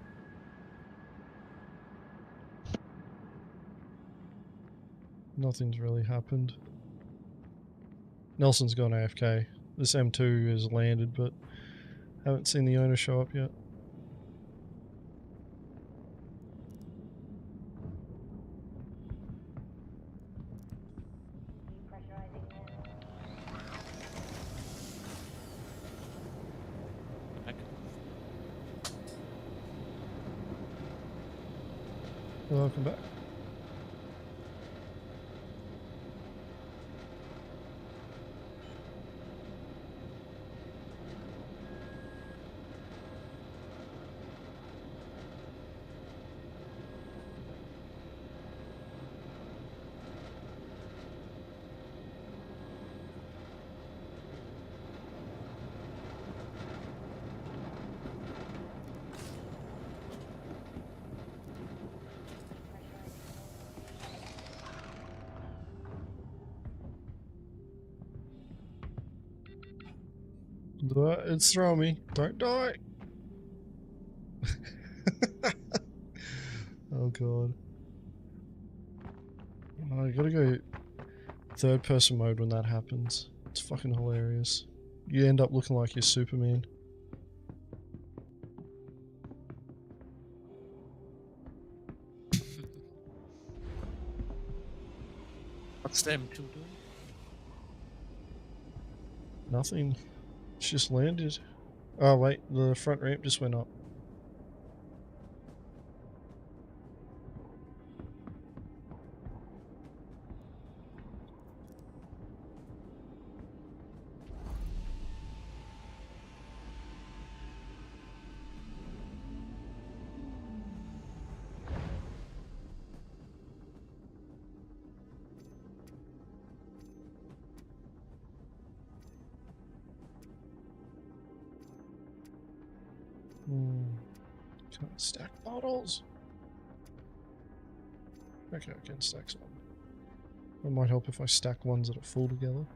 Nothing's really happened. Nelson's gone AFK. This M2 has landed, but haven't seen the owner show up yet. Back. Welcome back. It's throwing me. Don't die. Oh god. I gotta go third person mode when that happens. It's fucking hilarious. You end up looking like you're Superman. What's the M2 doing? Nothing. It's just landed. Oh wait, the front ramp just went up. Can't stack bottles. Okay, I can stack some. It might help if I stack ones that are full together.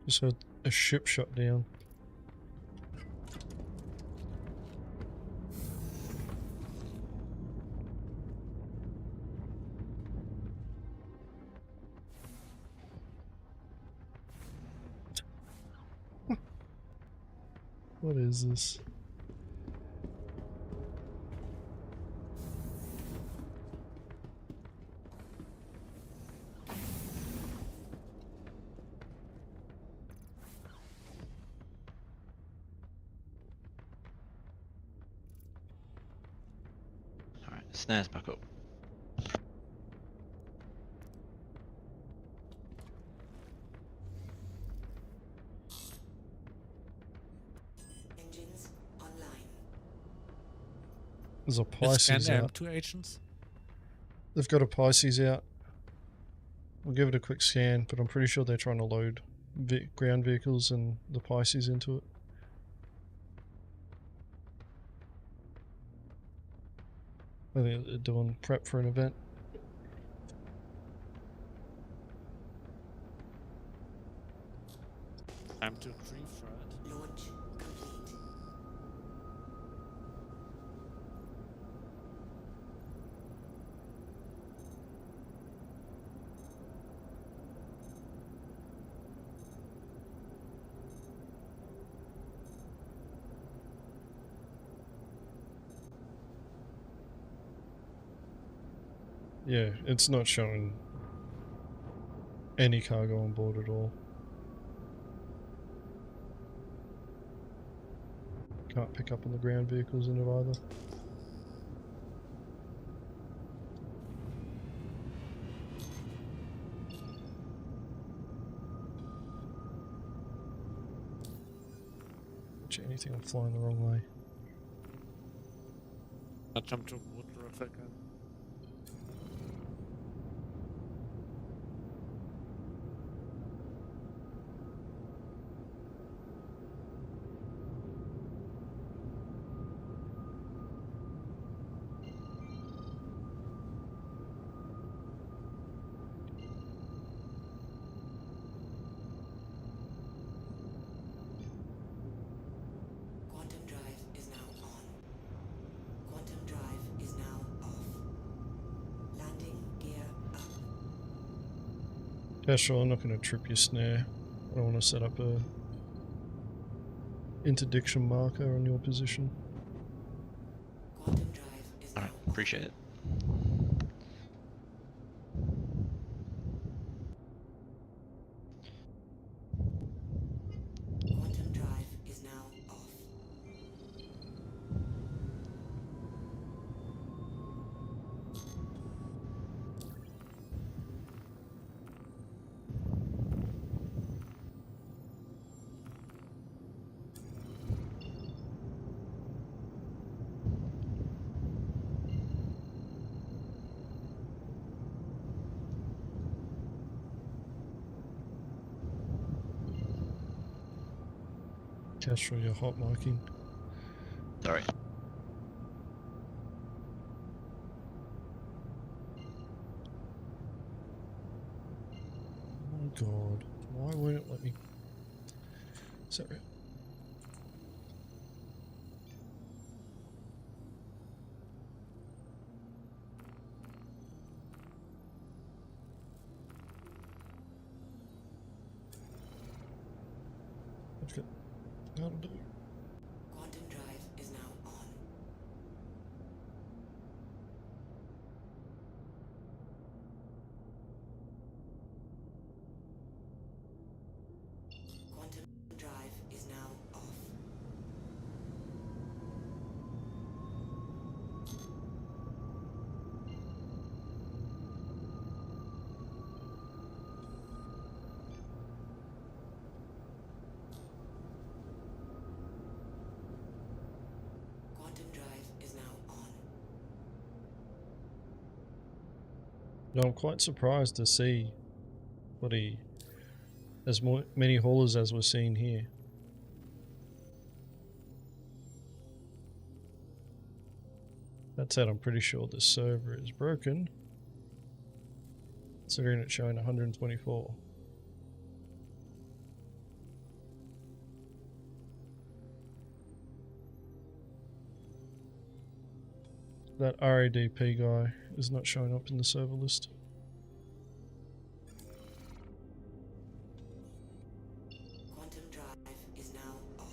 Just had a ship shut down. What is this? Alright, snares back up. Engines online. There's a Let's scan Pisces the out. M2 agents. They've got a Pisces out. We'll give it a quick scan, but I'm pretty sure they're trying to load ground vehicles and the Pisces into it. I think they're doing prep for an event. Time to pre-thread. Launch complete. Yeah, it's not showing any cargo on board at all. Can't pick up on the ground vehicles in it either. catch anything. I'm flying the wrong way. I jump to water if I can. Quantum drive is now on. Quantum drive is now off. Landing gear up. Yeah, sure, I'm not going to trip your snare. I don't want to set up a interdiction marker on your position. Quantum drive is now Alright, on. appreciate it. Quantum drive is now off. Castro, you're hot marking. Sorry. Oh my god. Why won't it let me? Sorry. I've got how to do. Quantum drive is now on. Quantum drive is now off. Quantum drive is now on. No, I'm quite surprised to see as many haulers as we're seeing here. That said, I'm pretty sure the server is broken, considering it's showing 124. That RADP guy is not showing up in the server list. Quantum drive is now off.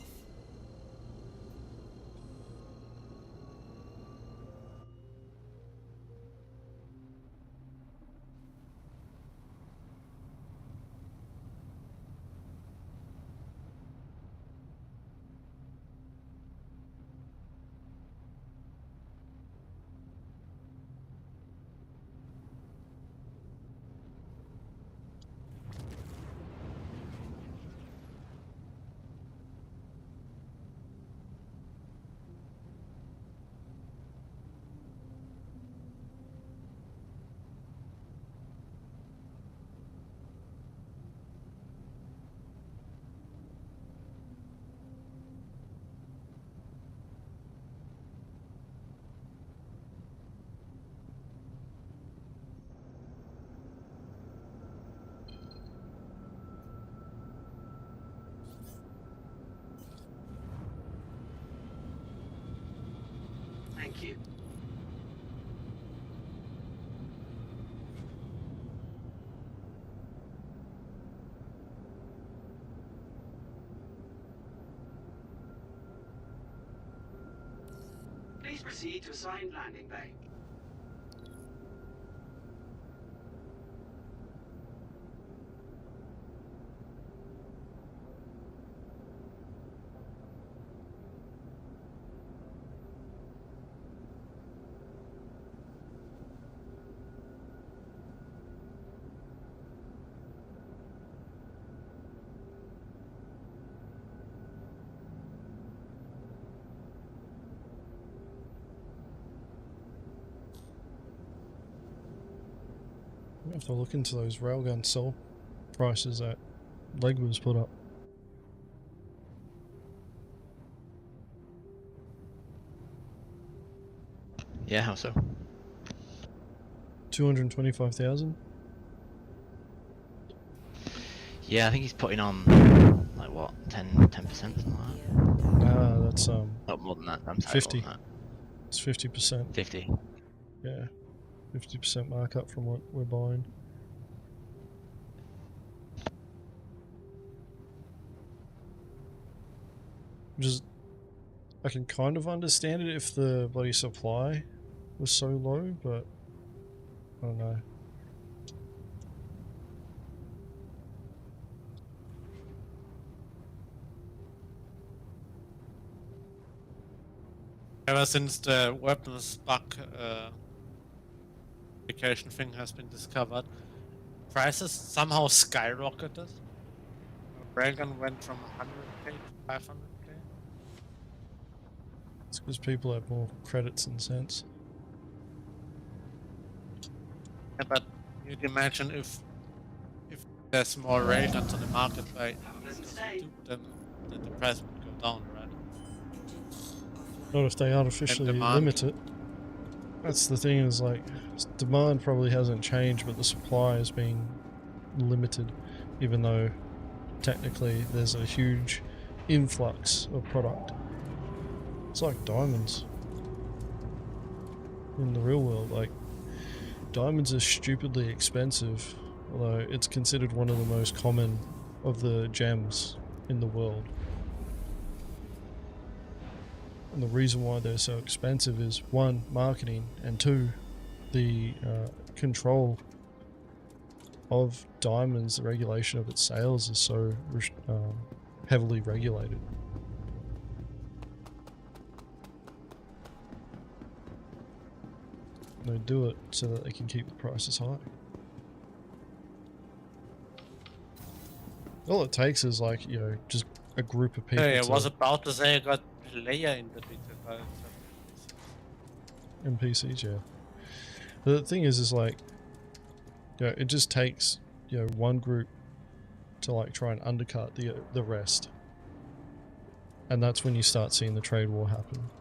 Thank you. Please proceed to assigned landing bay. I have to look into those railgun sell prices that Leg was put up. Yeah, how so? 225,000. Yeah, I think he's putting on like what, 10%, something like that. Nah, that's Not more than that. I'm sorry, 50. more than It's 50%. that. 50. Yeah, 50% markup from what we're buying. Just, I can kind of understand it if the bloody supply was so low, but I don't know. Ever since the weapons bug application thing has been discovered, prices somehow skyrocketed. Railgun went from 100k to 500k. It's because people have more credits and cents. Yeah, but you'd imagine if there's more railguns on the market by then the price would go down, right? Not if they artificially demand. limit it. That's the thing, is like, demand probably hasn't changed, but the supply is being limited, even though technically there's a huge influx of product. It's like diamonds in the real world. Like, diamonds are stupidly expensive, although it's considered one of the most common of the gems in the world. And the reason why they're so expensive is, one, marketing, and two, the control of diamonds, the regulation of its sales is so heavily regulated. They do it so that they can keep the prices high. All it takes is, like, you know, just a group of people. Hey, I was about to say I got player in the detail, but NPCs, yeah. The thing is like, you know, it just takes, you know, one group to like try and undercut the rest, and that's when you start seeing the trade war happen.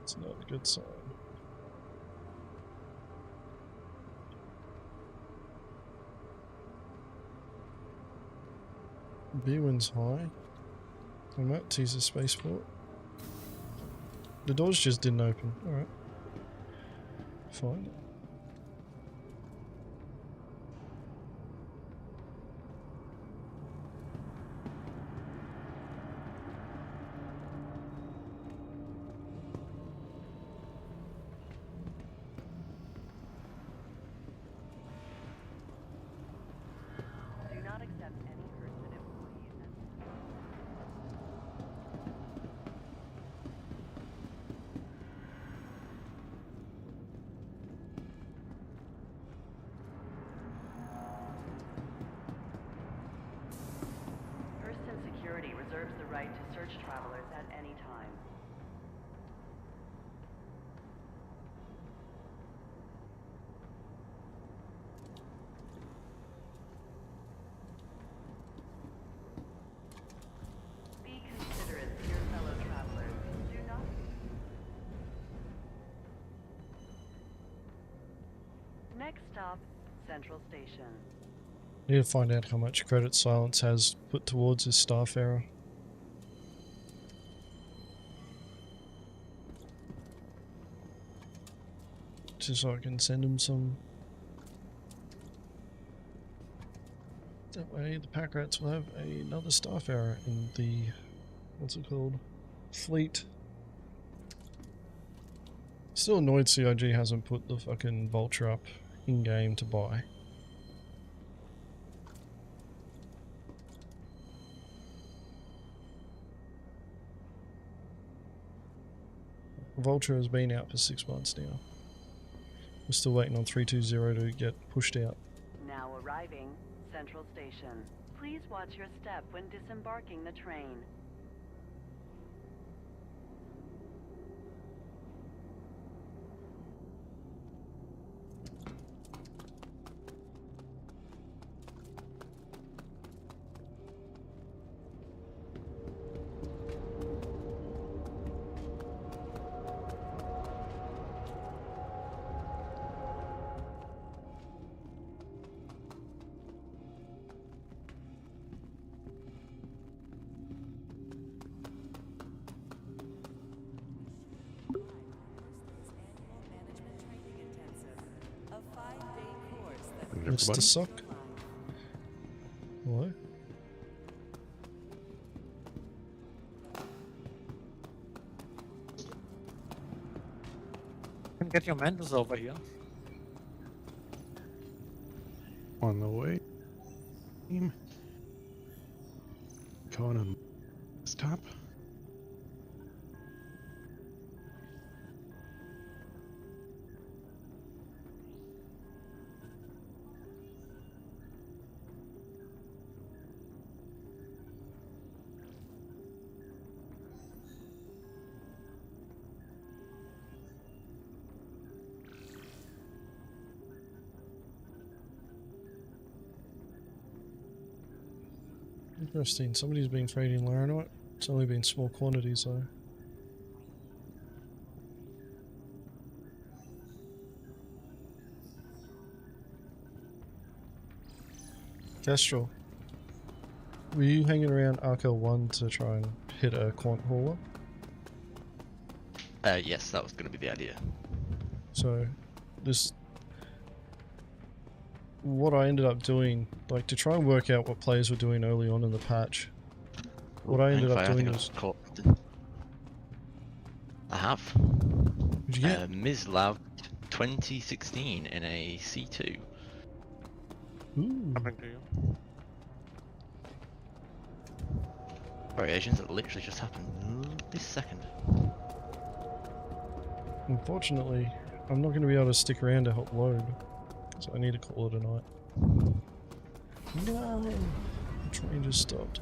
It's not a good sign. B-Wind's high. I'm at Teaser Spaceport. The doors just didn't open. Alright. Fine. Do not accept any person employees as Hurston Security reserves the right to search travelers at any time. Be considerate to your fellow travelers. Do not. Next stop, Central Station. Need to find out how much credit Silence has put towards his Starfarer. Just so I can send him some. That way the pack rats will have another Starfarer in the, what's it called, fleet. Still annoyed CIG hasn't put the fucking Vulture up in game to buy. Vulture has been out for 6 months now. We're still waiting on 320 to get pushed out. Now arriving, Central Station. Please watch your step when disembarking the train. Mr. Sock. Hello? You can get your Mentos over here. On the way. Going to stop. Interesting. Somebody's been trading laranite. It's only been small quantities though. Kestrel, were you hanging around Arkel 1 to try and hit a quant hauler? Yes, that was going to be the idea. So, what I ended up doing, like to try and work out what players were doing early on in the patch, what I ended up doing was... I have. What'd you get? Ms. Lab 2016 in a C2. Ooh. Coming to you. Variations that literally just happened this second. Unfortunately, I'm not going to be able to stick around to help load, so I need to call it a night. No! The train just stopped.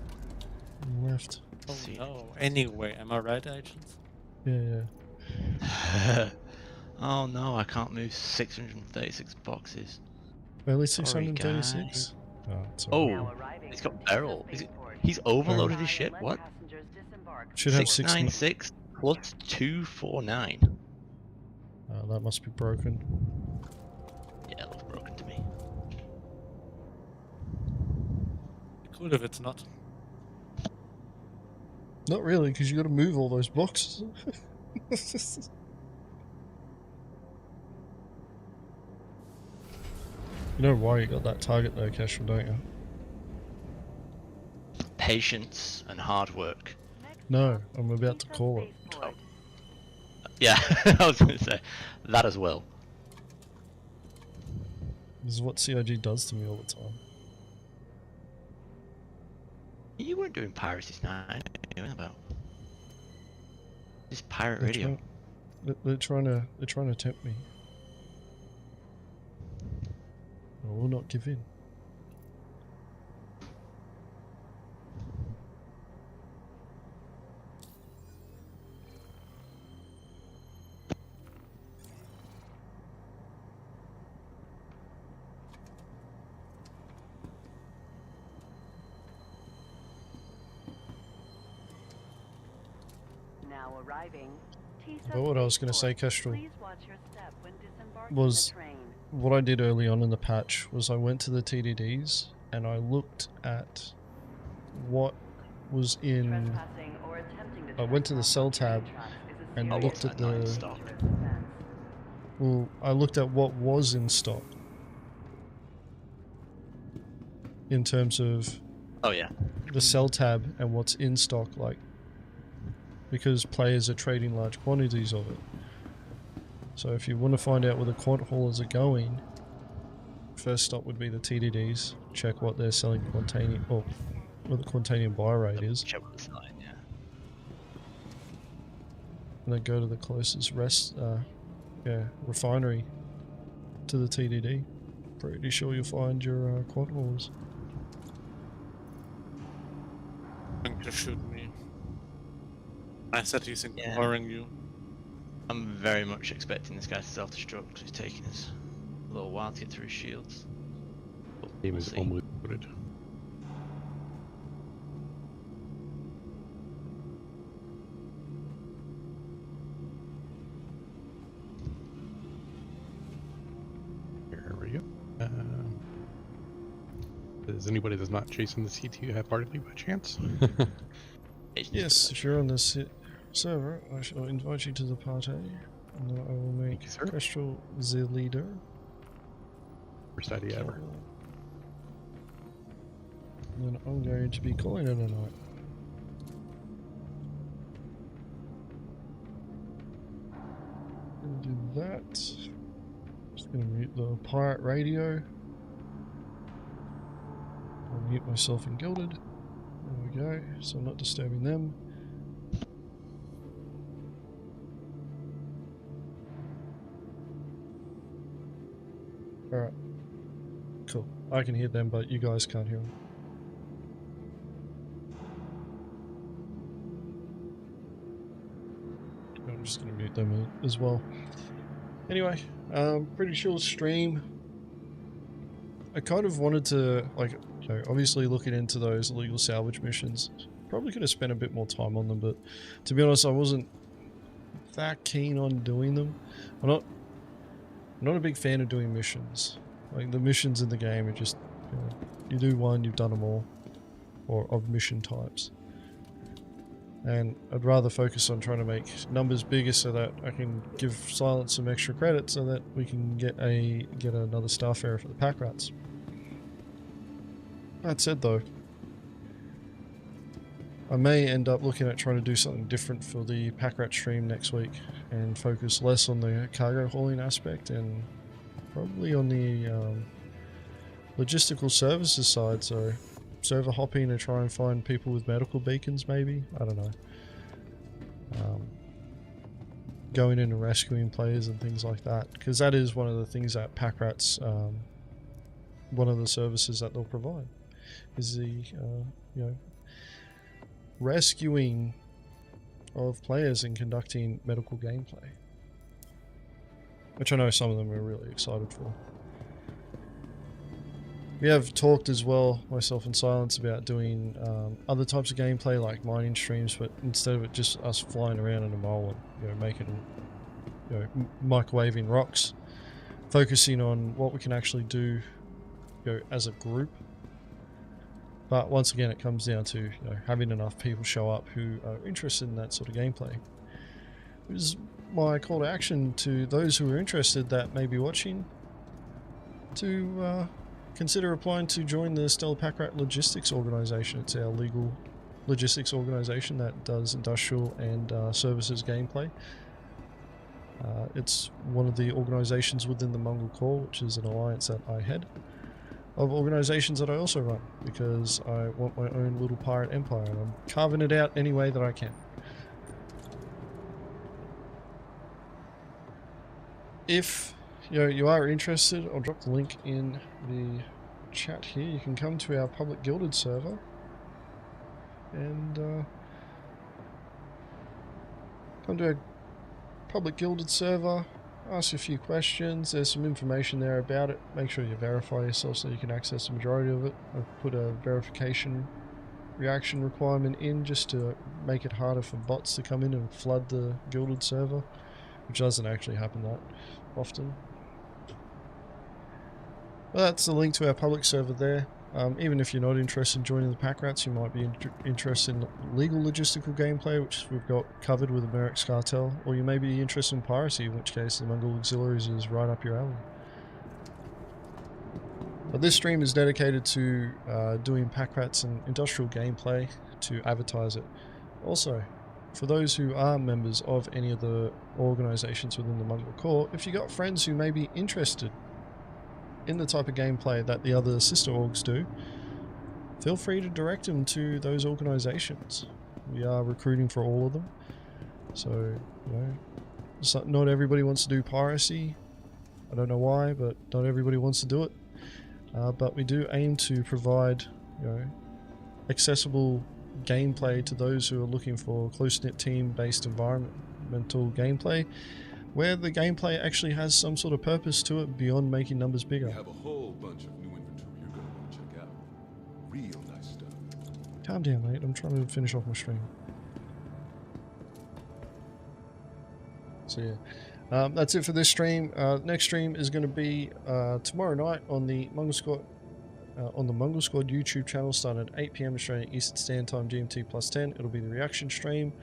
And left. Oh no. Anyway, am I right, agents? Yeah, yeah. Oh no, I can't move 636 boxes. Only Sorry, 636? Oh, it's Oh, alright. he's got barrel. He's overloaded his ship. What? Should have 696 plus 249. That must be broken. Yeah, it looks broken to me. Cool if it's not. Not really, because you got to move all those boxes. You know why you got that target though, Kestrel, don't you? Patience and hard work. No, I'm about to call it. Oh. Yeah, I was going to say that as well. This is what CIG does to me all the time. You weren't doing piracy tonight. What are you talking about? This pirate They're radio. They're trying to tempt me. I will not give in. Now arriving. But what I was going to say, Kestrel, Please watch your step when disembarking was the train. what I did early on in the patch was I went to the TDDs and I looked at what was in... Trespassing or attempting to I went to the trespass cell on train tab tracks is a and serious looked at not in the... stock. offense. Well, I looked at what was in stock. In terms of Oh yeah. the sell tab and what's in stock, like, because players are trading large quantities of it. So if you want to find out where the quant haulers are going, first stop would be the TDDs. Check what they're selling quantanium, or what the quantanium buy rate is, Check what it's like, yeah. and then go to the closest refinery to the TDD. Pretty sure you'll find your quant haulers. Going to shoot me. I said he's Yeah. ignoring you. I'm very much expecting this guy to self-destruct because he's taking his little while to get through his shields. But Game we'll is see. almost loaded. Here we go. Does anybody that's not chasing the C2 have party by chance? Yes, if you're on this server, I shall invite you to the party, and then I will make you, sir. Kestrel the leader. First idea ever. And then I'm going to be calling it a night. Gonna do that. Just gonna mute the pirate radio. I'll mute myself in Gilded. There we go, so I'm not disturbing them. Alright. Cool. I can hear them, but you guys can't hear them. I'm just going to mute them as well. Anyway, pretty short stream. I kind of wanted to, like, you know, obviously looking into those illegal salvage missions. Probably could have spent a bit more time on them, but to be honest, I wasn't that keen on doing them. I'm not a big fan of doing missions. Like, the missions in the game are just, you know, you do one, you've done them all, or of mission types. And I'd rather focus on trying to make numbers bigger so that I can give Silence some extra credit so that we can get another Starfarer for the pack rats. That said though, I may end up looking at trying to do something different for the pack rat stream next week and focus less on the cargo hauling aspect and probably on the logistical services side, so server hopping to try and find people with medical beacons maybe, I don't know. Going in and rescuing players and things like that, because that is one of the things that pack rats, one of the services that they'll provide is the you know, rescuing of players and conducting medical gameplay, which I know some of them are really excited for. We have talked as well, myself and Silence, about doing other types of gameplay like mining streams, but instead of it just us flying around in a mole and, you know, making, you know, microwaving rocks, focusing on what we can actually do, you know, as a group. But once again, it comes down to, you know, having enough people show up who are interested in that sort of gameplay. It was my call to action to those who are interested that may be watching to consider applying to join the Stellar Packrat Logistics Organization. It's our legal logistics organization that does industrial and services gameplay. It's one of the organizations within the Mongrel Corps, which is an alliance that I head, of organizations that I also run, because I want my own little pirate empire and I'm carving it out any way that I can. If you are interested, I'll drop the link in the chat here. You can come to our public Gilded server and come to our public Gilded server, ask a few questions. There's some information there about it. Make sure you verify yourself so you can access the majority of it. I've put a verification reaction requirement in just to make it harder for bots to come in and flood the Gilded server, which doesn't actually happen that often. Well, that's the link to our public server there. Even if you're not interested in joining the pack rats, you might be interested in legal logistical gameplay, which we've got covered with the Merrick's Cartel, or you may be interested in piracy, in which case the Mongrel Auxiliaries is right up your alley. But this stream is dedicated to doing pack rats and industrial gameplay to advertise it. Also, for those who are members of any of the organizations within the Mongrel Corps, if you got friends who may be interested in the type of gameplay that the other sister orgs do, feel free to direct them to those organizations. We are recruiting for all of them, so, you know, not everybody wants to do piracy. I don't know why, but not everybody wants to do it. But we do aim to provide, you know, accessible gameplay to those who are looking for close-knit team-based environmental gameplay, where the gameplay actually has some sort of purpose to it beyond making numbers bigger. We have a whole bunch of new inventory you're going to want to check out. Real nice stuff. Calm down, mate. I'm trying to finish off my stream. So yeah, that's it for this stream. Next stream is going to be tomorrow night on the Mongrel Squad. On the Mongrel Squad YouTube channel, starting at 8 PM Australian Eastern Standard Time GMT +10. It'll be the reaction stream.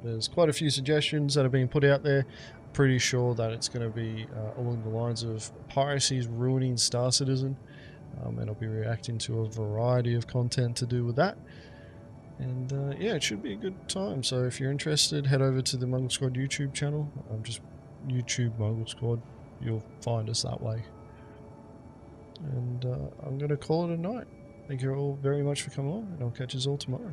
There's quite a few suggestions that have been put out there. Pretty sure that it's going to be along the lines of piracies ruining Star Citizen, and I'll be reacting to a variety of content to do with that. And yeah, it should be a good time. So if you're interested, head over to the Mongrel Squad YouTube channel. Just YouTube Mongrel Squad. You'll find us that way. And I'm going to call it a night. Thank you all very much for coming on, and I'll catch you all tomorrow.